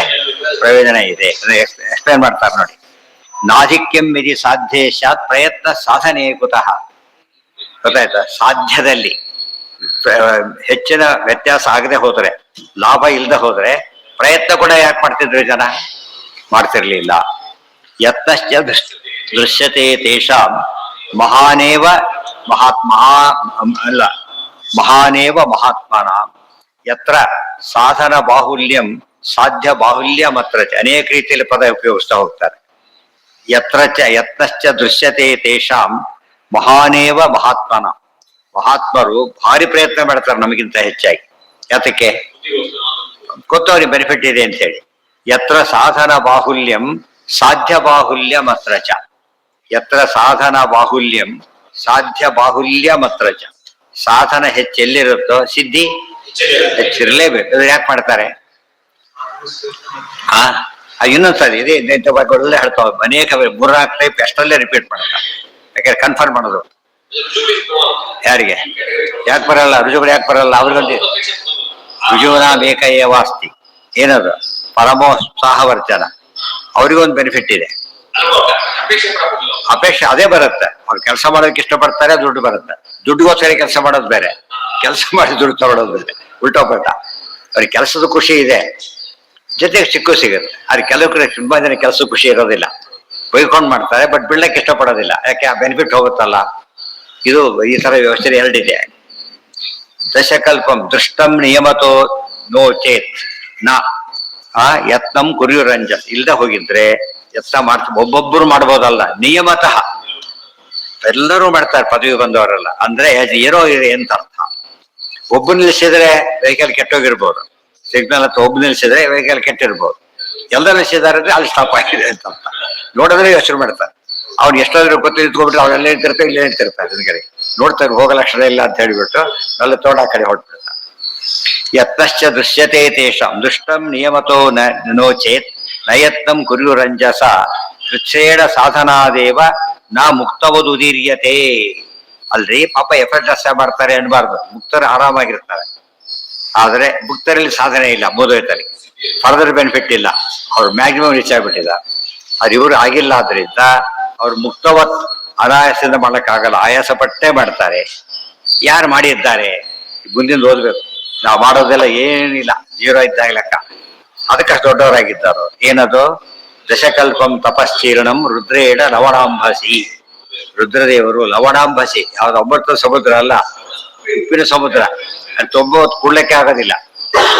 ಪ್ರಯೋಜನ ಇದೆ. ಎಕ್ಸ್ಪ್ಲೇನ್ ಮಾಡ್ತಾರೆ ನೋಡಿ. ನಾಧಿಕ್ಯಂ ಯದಿ ಸಾಧ್ಯೇಶಾತ್ ಪ್ರಯತ್ನ ಸಾಧನೆ ಕುತಃ. ಗೊತ್ತಾಯ್ತಾ? ಸಾಧ್ಯದಲ್ಲಿ ಹೆಚ್ಚಿನ ವ್ಯತ್ಯಾಸ ಆಗದೆ ಹೋದ್ರೆ, ಲಾಭ ಇಲ್ಲದೆ ಹೋದ್ರೆ ಪ್ರಯತ್ನ ಕೂಡ ಯಾಕೆ ಮಾಡ್ತಿದ್ರು ಜನ? ಮಾಡ್ತಿರ್ಲಿಲ್ಲ. ಯತ್ನಶ್ಚ ದೃಶ್ಯತೆ ತೇಷಾಂ ಮಹಾನೇವ ಮಹಾತ್ಮನ ಯತ್ರ ಸಾಧನ ಬಾಹುಲ್ಯಂ ಸಾಧ್ಯ ಬಾಹುಲ್ಯ ಮಾತ್ರ. ಅನೇಕ ರೀತಿಯಲ್ಲಿ ಪದ ಉಪಯೋಗಿಸ್ತಾ ಹೋಗ್ತಾರೆ. ಯತ್ನಶ್ಚ ದೃಶ್ಯತೆ ತೇಷಾಂ ಮಹಾನೇವ ಮಹಾತ್ಮನ. ಮಹಾತ್ಮರು ಭಾರಿ ಪ್ರಯತ್ನ ಮಾಡ್ತಾರೆ ನಮಗಿಂತ ಹೆಚ್ಚಾಗಿ. ಯಾತಕ್ಕೆ? ಗೊತ್ತವ್ರಿಗೆ ಬೆನಿಫಿಟ್ ಇದೆ ಅಂತ ಹೇಳಿ. ಯತ್ರ ಸಾಧನ ಬಾಹುಲ್ಯಂ ಸಾಧ್ಯ ಬಾಹುಲ್ಯ ಮಾತ್ರ ಚ. ಯತ್ರ ಸಾಧನ ಬಾಹುಲ್ಯಂ ಸಾಧ್ಯ ಬಾಹುಲ್ಯ ಮಾತ್ರ ಚ. ಸಾಧನ ಹೆಚ್ಚೆಲ್ಲಿರುತ್ತೋ ಸಿದ್ಧಿ ಹೆಚ್ಚಿರ್ಲೇಬೇಕು. ಯಾಕೆ ಮಾಡ್ತಾರೆ? ಇನ್ನೊಂದ್ಸರಿ ಇದೆ ಇಂಥ ಒಳ್ಳೆ ಹೇಳ್ತಾವ ಅನೇಕ 3-4 ಟೈಪ್ ಎಷ್ಟರಲ್ಲೇ ರಿಪೀಟ್ ಮಾಡ್ತಾರೆ. ಯಾಕಂದ್ರೆ ಕನ್ಫರ್ಮ್ ಮಾಡೋದು ಯಾರಿಗೆ ಯಾಕೆ ಬರಲ್ಲ ರುಜುಗಳು ಯಾಕೆ ಬರಲ್ಲ ಅವ್ರಿಗೊಂದು ರುಜುವನಾಂ ಏಕ ಏವಾಸ್ತಿ ಏನದು ಪರಮೋತ್ಸಾಹವರ್ಜನ ಅವ್ರಿಗೊಂದು ಬೆನಿಫಿಟ್ ಇದೆ. ಅಪೇಕ್ಷೆ ಅದೇ ಬರುತ್ತೆ. ಅವ್ರು ಕೆಲಸ ಮಾಡೋದಕ್ಕೆ ಇಷ್ಟಪಡ್ತಾರೆ, ದುಡ್ಡು ಬರುತ್ತೆ. ದುಡ್ಡುಗೋಸ್ಕರ ಕೆಲಸ ಮಾಡೋದು ಬೇರೆ, ಕೆಲಸ ಮಾಡಿ ದುಡ್ಡು ತಗೊಳ್ಳೋದು ಬೇರೆ, ಉಲ್ಟೋಪಲ್ಟ. ಅವ್ರಿಗೆ ಕೆಲಸದ ಖುಷಿ ಇದೆ, ಜೊತೆಗೆ ಸಿಕ್ಕು ಸಿಗುತ್ತೆ. ಆದ್ರೆ ಕೆಲವು ತುಂಬಾ ಜನ ಕೆಲಸ ಖುಷಿ ಇರೋದಿಲ್ಲ, ಬೈಕೊಂಡು ಮಾಡ್ತಾರೆ, ಬಟ್ ಬಿಡ್ಲಕ್ಕೆ ಇಷ್ಟಪಡೋದಿಲ್ಲ. ಯಾಕೆ ಆ ಬೆನಿಫಿಟ್ ಹೋಗುತ್ತಲ್ಲ. ಇದು ಈ ತರ ವ್ಯವಸ್ಥೆ ಎರಡಿದೆ. ದಶಕಲ್ಪಂ ದೃಷ್ಟಂ ನಿಯಮತೋ ನೋ ಚೇತ್ ನ ಯತ್ನಂ ಕುರ್ಯುರಂಜ. ಇಲ್ದ ಹೋಗಿದ್ರೆ ಯತ್ನ ಮಾಡ್ತಾರೆ, ಒಬ್ಬೊಬ್ಬರು ಮಾಡ್ಬೋದಲ್ಲ, ನಿಯಮತಃ ಎಲ್ಲರೂ ಮಾಡ್ತಾರೆ ಪದವಿ ಬಂದವರೆಲ್ಲ. ಅಂದ್ರೆ ಏನೋ ಇದೆ ಅಂತ ಅರ್ಥ. ಒಬ್ಬ ನಿಲ್ಸಿದ್ರೆ ವೆಹಿಕಲ್ ಕೆಟ್ಟೋಗಿರ್ಬೋದು, ಸಿಗ್ನಲ್ ಹತ್ರ ಒಬ್ಬ ನಿಲ್ಸಿದ್ರೆ ವೆಹಿಕಲ್ ಕೆಟ್ಟಿರ್ಬೋದು. ಎಲ್ಲ ನಿಲ್ಸಿದಾರೆ ಅಂದ್ರೆ ಅಲ್ಲಿ ಸ್ಟಾಪ್ ಆಗಿದೆ ಅಂತ ಅರ್ಥ. ನೋಡಿದ್ರೆ ಯೋಚನೆ ಮಾಡ್ತಾರೆ. ಅವ್ನು ಎಷ್ಟಾದ್ರೂ ಗೊತ್ತು ನಿಂತ್ಕೊಂಡ್ಬಿಟ್ಟು ಅವ್ರೆಲ್ಲ ನಿಂತಿರ್ತಾರೆ, ಇಲ್ಲೇ ನಿಂತಿರ್ತಾರೆ. ನಿನ್ಗೆ ನೋಡ್ತಾರೆ ಹೋಗೋ ಲಕ್ಷಣ ಇಲ್ಲ ಅಂತ ಹೇಳಿಬಿಟ್ಟು ಎಲ್ಲ ತೋಡ ಕಡೆ ಹೊರಟ್ಬಿಡ್ತಾರೆ. ಯತ್ನಶ್ಚ ದೃಶ್ಯತೆ ತೇಷಾಂ ದುಷ್ಟಂ ನಿಯಮತೋ ನೋ ಚೇತ್ ನಯತ್ನಂ ಕುರ್ಯುರಂಜಸ ಕೃಚ್ಛೇಡ ಸಾಧನಾದೇವ ನಾ ಮುಕ್ತವದುದೀರ್ಯತೆ. ಅಲ್ರಿ ಪಾಪ ಎಫರ್ಟ್ ಅಷ್ಟ ಮಾಡ್ತಾರೆ ಅನ್ಬಾರ್ದು. ಮುಕ್ತರು ಆರಾಮಾಗಿರ್ತಾರೆ. ಆದ್ರೆ ಮುಕ್ತರಲ್ಲಿ ಸಾಧನೆ ಇಲ್ಲ, ಮೋದೋಯ್ತಾರೆ, ಫರ್ದರ್ ಬೆನಿಫಿಟ್ ಇಲ್ಲ, ಅವ್ರು ಮ್ಯಾಕ್ಸಿಮಮ್ ರೀಚ್ ಆಗ್ಬಿಟ್ಟಿಲ್ಲ. ಅವ್ರು ಇವರು ಆಗಿಲ್ಲ. ಆದ್ರಿಂದ ಅವ್ರು ಮುಕ್ತವತ್ ಅನಾಯಾಸದಿಂದ ಮಾಡಕ್ಕಾಗಲ್ಲ, ಆಯಾಸ ಪಟ್ಟೆ ಮಾಡ್ತಾರೆ. ಯಾರು ಮಾಡಿದ್ದಾರೆ ಮುಂದಿನ ಓದ್ಬೇಕು. ನಾವು ಮಾಡೋದೆಲ್ಲ ಏನಿಲ್ಲ, 0 ಇದ್ದಾಗ ಲೆಕ್ಕ. ಅದಕ್ಕಷ್ಟು ದೊಡ್ಡವರಾಗಿದ್ದಾರು. ಏನದು ದಶಕಲ್ಪಂ ತಪಶ್ಚೀರ್ಣಂ ರುದ್ರೇಣ ಲವಣಾಂಬಸಿ. ರುದ್ರದೇವರು ಲವಣಾಂಬಸಿ, ಯಾವ್ದು 9 ಸಮುದ್ರ ಅಲ್ಲ, ಉಪ್ಪಿನ ಸಮುದ್ರ. ಅಲ್ಲಿ 9 ಕೂಡ್ಲಿಕ್ಕೆ ಆಗೋದಿಲ್ಲ.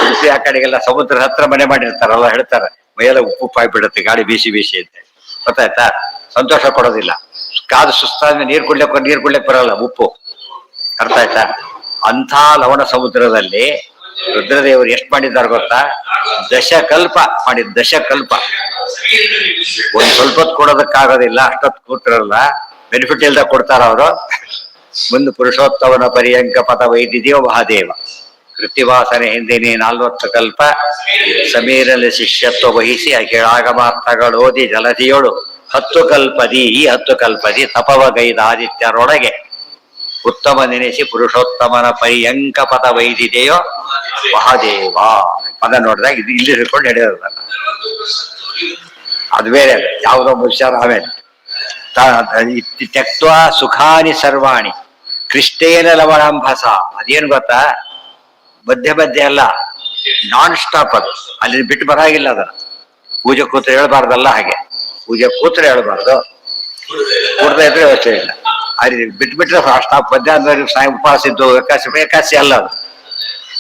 ಉಡುಪಿ ಆ ಕಡೆಗೆಲ್ಲ ಸಮುದ್ರ ಹತ್ರ ಮನೆ ಮಾಡಿರ್ತಾರಲ್ಲ, ಹೇಳ್ತಾರೆ ಮೈಯೆಲ್ಲ ಉಪ್ಪು ಬಿಡುತ್ತೆ ಗಾಳಿ ಬೀಸಿ ಬೀಸಿ ಅಂತ. ಗೊತ್ತಾಯ್ತಾ? ಸಂತೋಷ ಕೊಡೋದಿಲ್ಲ. ಕಾದು ಸುಸ್ತಾದ್ಮೇಲೆ ನೀರ್ ಕುಡ್ಲಿಕ್ಕೆ ಬರಲ್ಲ, ಉಪ್ಪು. ಅರ್ಥ ಆಯ್ತಾ? ಅಂಥ ಲವಣ ಸಮುದ್ರದಲ್ಲಿ ರುದ್ರದೇವರು ಎಷ್ಟು ಮಾಡಿದ್ದಾರೆ ಗೊತ್ತಾ? ದಶಕಲ್ಪ ಮಾಡಿದ್. ದಶಕಲ್ಪ ಒಂದ್ ಸ್ವಲ್ಪ ಹೊತ್ತು ಕೊಡೋದಕ್ಕಾಗೋದಿಲ್ಲ, ಅಷ್ಟೊತ್ತು ಕೂತಿರಲ್ಲ. ಬೆನಿಫಿಟ್ ಇಲ್ದ ಕೊಡ್ತಾರ ಅವರು. ಮುಂದೆ ಪುರುಷೋತ್ತಮನ ಪರ್ಯಂಕ ಪದ ವೈದಿದೆಯೋ ಮಹಾದೇವ. ಕೃತಿವಾಸನೆ ಹಿಂದಿನಿ 40 ಕಲ್ಪ ಸಮೀರಲ್ಲಿ ಶಿಷ್ಯತ್ವ ವಹಿಸಿ ಅಖಿಳಾಗಮಾರ್ಥಗಳು ಓದಿ ಜಲಧಿಯೋಳು 10 ಕಲ್ಪದಿ. ಈ 10 ಕಲ್ಪದಿ ತಪವಗೈದ ಆದಿತ್ಯರೊಳಗೆ ಉತ್ತಮ ನೆನೆಸಿ ಪುರುಷೋತ್ತಮನ ಪರ್ಯಂಕ ಪದ ವೈದಿದೆಯೋ ಮಹಾದೇವ. ಪದ ನೋಡಿದಾಗ ಇದು ಇಲ್ಲಿ ಹಿಡ್ಕೊಂಡು ನಡೆಯೋದಲ್ಲ, ಅದು ಬೇರೆ. ಯಾವುದೋ ವಿಚಾರ. ಆಮೇಲೆ ತ್ಯಕ್ತ್ವ ಸುಖಾನಿ ಸರ್ವಾಣಿ ಕೃಷ್ಟೇನ ಲವಣಾಂಭಸ. ಅದೇನು ಗೊತ್ತಾ? ಮಧ್ಯ ಮಧ್ಯೆ ಅಲ್ಲ, ನಾನ್ ಸ್ಟಾಪ್. ಅದು ಅಲ್ಲಿ ಬಿಟ್ಟು ಬರಾಗಿಲ್ಲ. ಅದನ್ನ ಪೂಜೆ ಕೂತ್ರೆ ಹೇಳ್ಬಾರ್ದಲ್ಲ. ಹಾಗೆ ಪೂಜೆ ಕೂತ್ರೆ ಹೇಳ್ಬಾರ್ದು, ಕೂಡದೇ ಇದ್ರೆ ವ್ಯವಸ್ಥೆ ಇಲ್ಲ. ಅಲ್ಲಿ ಬಿಟ್ಬಿಟ್ರೆ ಸ್ಟಾಪ್. ಮಧ್ಯಾಹ್ನದವರೆಗೆ ಉಪವಾಸ ಇದ್ದು ಏಕಾಸಿ ಅಲ್ಲ ಅದು.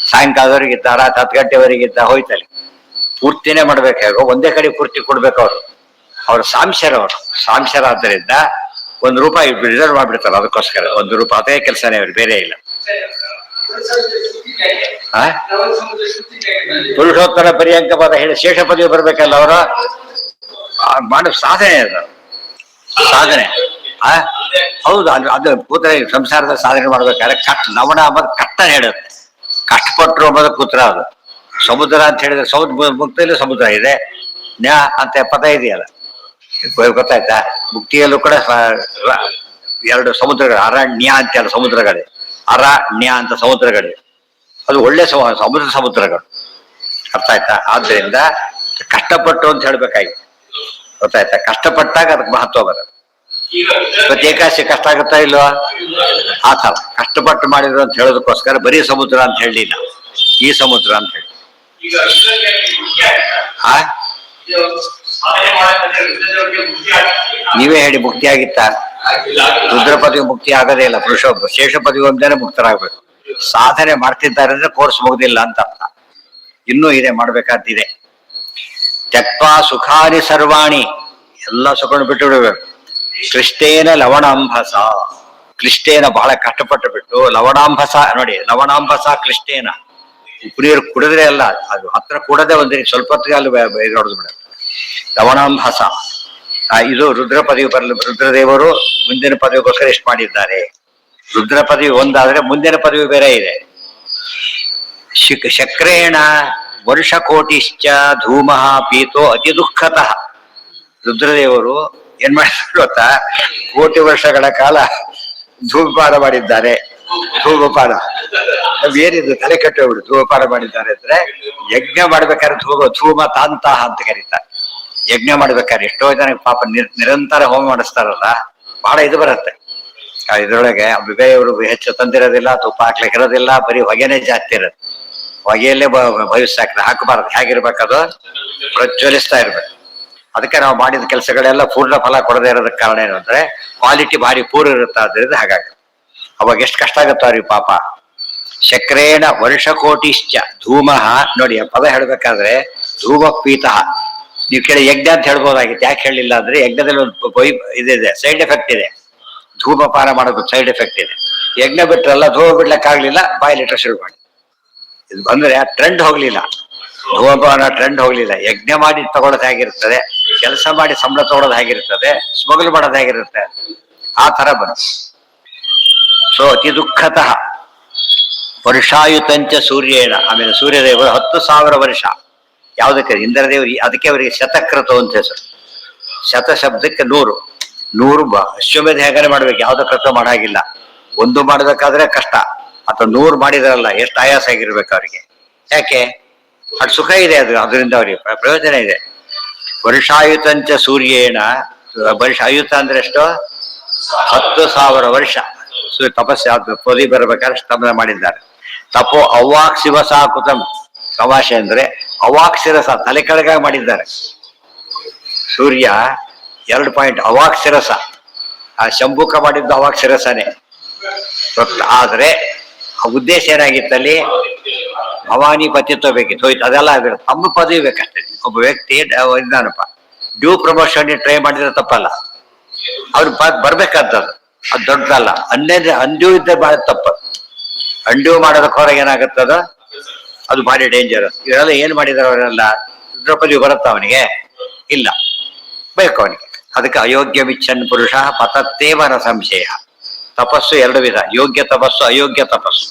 ಸಾಯಂಕಾಲದವರೆಗಿದ್ದ, ರಾತ್ರಿ 10 ಗಂಟೆವರೆಗಿದ್ದ ಹೋಯ್ತಲ್ಲಿ. ಪೂರ್ತಿನೇ ಮಾಡ್ಬೇಕಾಗೋ, ಒಂದೇ ಕಡೆ ಪೂರ್ತಿ ಕೊಡ್ಬೇಕು. ಅವ್ರು ಸಾಂಶರ ಆದ್ದರಿಂದ ₹1 ರಿಸರ್ವ್ ಮಾಡ್ಬಿಡ್ತಾರೆ. ಅದಕ್ಕೋಸ್ಕರ ₹1 ಅದೇ ಕೆಲಸನೇ, ಅವ್ರು ಬೇರೆ ಇಲ್ಲ. ಪುರುಷೋತ್ತರ ಪರ್ಯಂಕ ಪದ ಹೇಳಿ ಶೇಷ ಪದವಿ ಬರ್ಬೇಕಲ್ಲ. ಅವರು ಮಾಡೋ ಸಾಧನೆ, ಅದು ಸಾಧನೆ. ಹೌದು, ಅದು ಕೂತ್ರೆ ಸಂಸಾರದ ಸಾಧನೆ ಮಾಡ್ಬೇಕಾದ್ರೆ ಲವಣ ಅಂಬದು ಕಷ್ಟ ಹೇಳುತ್ತೆ. ಕಷ್ಟಪಟ್ಟರು ಅಂಬುದು ಕೂತ್ರ. ಅದು ಸಮುದ್ರ ಅಂತ ಹೇಳಿದ್ರೆ ಸಮುದ್ರ ಮುಕ್ತಿಯಲ್ಲೂ ಸಮುದ್ರ ಇದೆ, ನ್ಯಾ ಅಂತ ಪದ ಇದೆಯಲ್ಲ, ಗೊತ್ತಾಯ್ತಾ? ಮುಕ್ತಿಯಲ್ಲೂ ಕೂಡ 2 ಸಮುದ್ರಗಳು, ಅರಣ್ಯ ಅಂತ 2 ಸಮುದ್ರಗಳಿವೆ. ಅರಣ್ಯ ಅಂತ ಸಮುದ್ರಗಳಿವೆ. ಅದು ಒಳ್ಳೆ ಸಮುದ್ರಗಳು. ಅರ್ಥ ಆಯ್ತಾ? ಆದ್ರಿಂದ ಕಷ್ಟಪಟ್ಟು ಅಂತ ಹೇಳ್ಬೇಕಾಗಿತ್ತು. ಗೊತ್ತಾಯ್ತಾ? ಕಷ್ಟಪಟ್ಟಾಗ ಅದಕ್ಕೆ ಮಹತ್ವ ಬರೋದು. ಇವತ್ತು ಏಕಾಶಿ ಕಷ್ಟ ಆಗುತ್ತಾ ಇಲ್ವಾ? ಆ ಥರ ಕಷ್ಟಪಟ್ಟು ಮಾಡಿದ್ರು ಅಂತ ಹೇಳೋದಕ್ಕೋಸ್ಕರ ಬರೀ ಸಮುದ್ರ ಅಂತ ಹೇಳಲಿಲ್ಲ, ಈ ಸಮುದ್ರ ಅಂತ ಹೇಳಿ. ನೀವೇ ಹೇಳಿ, ಮುಕ್ತಿ ಆಗಿತ್ತ? ರುದ್ರ ಪದವಿ ಮುಕ್ತಿ ಆಗದೇ ಇಲ್ಲ. ಶೇಷ ಪದವಿ ಒಂದೇನೆ ಮುಕ್ತರಾಗಬೇಕು. ಸಾಧನೆ ಮಾಡ್ತಿದ್ದಾರೆ ಅಂದ್ರೆ ಕೋರ್ಸ್ ಮುಗ್ದಿಲ್ಲ ಅಂತ ಅರ್ಥ. ಇನ್ನೂ ಇದೆ, ಮಾಡ್ಬೇಕಾದಿದೆ. ತ್ಯಕ್ತ್ವಾ ಸುಖಾನಿ ಸರ್ವಾಣಿ, ಎಲ್ಲ ಸುಖ ಬಿಟ್ಟು ಬಿಡಬೇಕು. ಕ್ಲಿಷ್ಟೇನ ಲವಣಾಂಬಸ. ಕ್ಲಿಷ್ಟೇನ ಬಹಳ ಕಷ್ಟಪಟ್ಟು ಬಿಟ್ಟು ಲವಣಾಂಬಸ. ನೋಡಿ, ಲವಣಾಂಬಸ ಕ್ಲಿಷ್ಟೇನ. ಉಪ್ಪು ನೀರು ಕುಡಿದ್ರೆ ಅಲ್ಲ, ಅದು ಹತ್ರ ಕೂಡದೆ ಒಂದೇ ಸ್ವಲ್ಪ ಹೊತ್ತಿಗೆ ಅಲ್ಲಿ ಹೊಡೆದು ಬಿಡುತ್ತೆ. ಲವಣಾಂಬಸ. ಇದು ರುದ್ರ ಪದವಿ ರುದ್ರದೇವರು ಮುಂದಿನ ಪದವಿಗೋಸ್ಕರ ಎಷ್ಟು ಮಾಡಿದ್ದಾರೆ. ರುದ್ರ ಪದವಿ ಒಂದಾದ್ರೆ ಮುಂದಿನ ಪದವಿ ಬೇರೆ ಇದೆ. ಶಕ್ರೇಣ ವರ್ಷಕೋಟಿಶ್ಚ ಧೂಮ ಪೀತೋ ಅತಿ ದುಃಖತಃ. ರುದ್ರದೇವರು ಏನ್ ಮಾಡಿದ್ರು ಗೊತ್ತಾ? ಕೋಟಿ ವರ್ಷಗಳ ಕಾಲ ಧೂಮಪಾನ ಮಾಡಿದ್ದಾರೆ. ಧೂಮಪಾನ ಏನಿದು ತಲೆ ಕಟ್ಟೋಗ್ಬಿಡು. ಧೂಮಪಾನ ಮಾಡಿದ್ದಾರೆ ಅಂದ್ರೆ ಯಜ್ಞ ಮಾಡ್ಬೇಕಾದ್ರೆ ಧೂಮ ತಾಂತಹ ಅಂತ ಕರೀತಾರೆ. ಯಜ್ಞ ಮಾಡ್ಬೇಕಾದ್ರೆ ಎಷ್ಟೋ ಜನ ಪಾಪ ನಿರಂತರ ಹೋಮ ಮಾಡಿಸ್ತಾರಲ್ಲ, ಬಹಳ ಇದು ಬರುತ್ತೆ ಇದ್ರೊಳಗೆ. ವಿವೇಯವರು ಹೆಚ್ಚು ತಂದಿರೋದಿಲ್ಲ, ತುಪ್ಪ ಹಾಕ್ಲಿಕ್ಕೆ ಇರೋದಿಲ್ಲ, ಬರೀ ಹೊಗೆನೆ ಜಾಸ್ತಿ ಇರುತ್ತೆ. ಹೊಗೆಯಲ್ಲೇ ಭವಿಷ್ಯ ಹಾಕಬಾರ್ದು. ಹೇಗಿರ್ಬೇಕದು? ಪ್ರಜ್ವಲಿಸ್ತಾ ಇರ್ಬೇಕು. ಅದಕ್ಕೆ ನಾವು ಮಾಡಿದ ಕೆಲಸಗಳೆಲ್ಲ ಪೂರ್ಣ ಫಲ ಕೊಡದೇ ಇರೋದಕ್ಕೆ ಕಾರಣ ಏನು ಅಂದ್ರೆ ಕ್ವಾಲಿಟಿ ಭಾರಿ ಪೂರ್ವ ಇರುತ್ತೆ. ಆದ್ರಿಂದ ಹಾಗಾಗಿ ಅವಾಗ ಎಷ್ಟು ಕಷ್ಟ ಆಗುತ್ತೋ ಅವ್ರಿಗೆ ಪಾಪ. ಶಕ್ರೇಣ ವರ್ಷಕೋಟಿಶ್ಚ ಧೂಮ. ನೋಡಿ ಪದ ಹೇಳ್ಬೇಕಾದ್ರೆ ಧೂಮ ಪೀತ. ನೀವು ಕೇಳಿ ಯಜ್ಞ ಅಂತ ಹೇಳ್ಬೋದಾಗಿತ್ತು, ಯಾಕೆ ಹೇಳಿಲ್ಲ ಅಂದ್ರೆ ಯಜ್ಞದಲ್ಲಿ ಒಂದು ಇದಿದೆ, ಸೈಡ್ ಎಫೆಕ್ಟ್ ಇದೆ. ಧೂಮಪಾನ ಮಾಡೋದು ಸೈಡ್ ಎಫೆಕ್ಟ್ ಇದೆ. ಯಜ್ಞ ಬಿಟ್ರಲ್ಲ, ಧೂಮ ಬಿಡ್ಲಕ್ಕಾಗ್ಲಿಲ್ಲ, ಬಾಯಿಲಿಟ್ರೆ ಶುರು ಮಾಡಿ. ಇದು ಬಂದ್ರೆ ಆ ಟ್ರೆಂಡ್ ಹೋಗ್ಲಿಲ್ಲ, ಧೂಮಪಾನ ಟ್ರೆಂಡ್ ಹೋಗ್ಲಿಲ್ಲ. ಯಜ್ಞ ಮಾಡಿ ತಗೊಳ್ಳೋದು ಹೇಗಿರ್ತದೆ, ಕೆಲಸ ಮಾಡಿ ಸಂಬಳ ತಗೊಳ್ಳೋದು ಹೇಗಿರ್ತದೆ, ಸ್ಮಗಲ್ ಮಾಡೋದು ಹೇಗಿರುತ್ತೆ, ಆ ತರ ಬಂತು. ಸೊ ಅತಿ ದುಃಖತಃ. ವರ್ಷಾಯುತಂಚ ಸೂರ್ಯೇಣ. ಆಮೇಲೆ ಸೂರ್ಯದೇವರು 10,000 ವರ್ಷ. ಯಾವುದಕ್ಕೆ? ಇಂದ್ರದೇವರು. ಅದಕ್ಕೆ ಅವರಿಗೆ ಶತಕೃತ ಅಂತ ಹೆಸರು. ಶತ ಶಬ್ದಕ್ಕೆ 100 ಅಶ್ವಮೇಧ ಹೇಗಾರೆ ಮಾಡ್ಬೇಕು, ಯಾವ್ದು ಕೃತ ಮಾಡಾಗಿಲ್ಲ. ಒಂದು ಮಾಡ್ಬೇಕಾದ್ರೆ ಕಷ್ಟ, ಅಥವಾ 100 ಮಾಡಿದ್ರಲ್ಲ ಎಷ್ಟು ಆಯಾಸ ಆಗಿರ್ಬೇಕು ಅವ್ರಿಗೆ. ಯಾಕೆ? ಅದು ಸುಖ ಇದೆ, ಅದರಿಂದ ಅವ್ರಿಗೆ ಪ್ರಯೋಜನ ಇದೆ. ವರ್ಷಾಯುತಂಚ ಸೂರ್ಯೇಣ. ವರ್ಷ ಆಯುತ ಅಂದ್ರೆ ಎಷ್ಟು? 10,000 ವರ್ಷ ತಪಸ್ಸು ಪೊದಿ ಬರ್ಬೇಕಾದ್ರೆ ಸ್ತಂಭನ ಮಾಡಿದ್ದಾರೆ. ತಪೋ ಅವಾಕ್ ಶಿವಸ ಕುತಂ. ತಮಾಷೆ ಅಂದ್ರೆ ಅವಾಕ್ ಶಿರಸ, ತಲೆ ಕೆಳಗಾಗಿ ಮಾಡಿದ್ದಾರೆ. ಸೂರ್ಯ 2 ಪಾಯಿಂಟ್ ಅವಾಕ್ ಶಿರಸ. ಆ ಶಂಭುಕ ಮಾಡಿದ್ದು ಅವಾಕ್ ಶಿರಸನೇ. ಆದ್ರೆ ಆ ಉದ್ದೇಶ ಏನಾಗಿತ್ತಲ್ಲಿ? ಭವಾನಿ ಪತಿತ್ವ ಬೇಕಿತ್ತು, ಹೋಯ್ತು. ಅದೆಲ್ಲ ತಮ್ಮ ಪದವಿ ಬೇಕಷ್ಟೇ. ಒಬ್ಬ ವ್ಯಕ್ತಿ ಇದ್ದಾನಪ್ಪ, ಡ್ಯೂ ಪ್ರಮೋಷನ್ ಟ್ರೈ ಮಾಡಿದ್ರೆ ತಪ್ಪಲ್ಲ, ಅವ್ರು ಬರ್ಬೇಕಾದದ್ದು. ಅದು ದೊಡ್ಡದಲ್ಲ. ಅಂಡ್ಯೂ ಇದ್ದ ಬಹಳ ತಪ್ಪು. ಅಂಡ್ಯೂ ಮಾಡೋದಕ್ಕೆ ಹೊರಗೆ ಏನಾಗುತ್ತದ, ಅದು ಭಾರಿ ಡೇಂಜರಸ್. ಇವರೆಲ್ಲ ಏನ್ ಮಾಡಿದಾರೆ ಅವರೆಲ್ಲ? ದ್ರೌಪದಿ ಬರುತ್ತ ಅವನಿಗೆ? ಇಲ್ಲ, ಬೇಕು ಅವನಿಗೆ. ಅದಕ್ಕೆ ಅಯೋಗ್ಯ ಮಿಚ್ಚನ್ ಪುರುಷ ಪತತ್ತೇವನ ಸಂಶಯ. ತಪಸ್ಸು 2 ವಿಧ, ಯೋಗ್ಯ ತಪಸ್ಸು, ಅಯೋಗ್ಯ ತಪಸ್ಸು.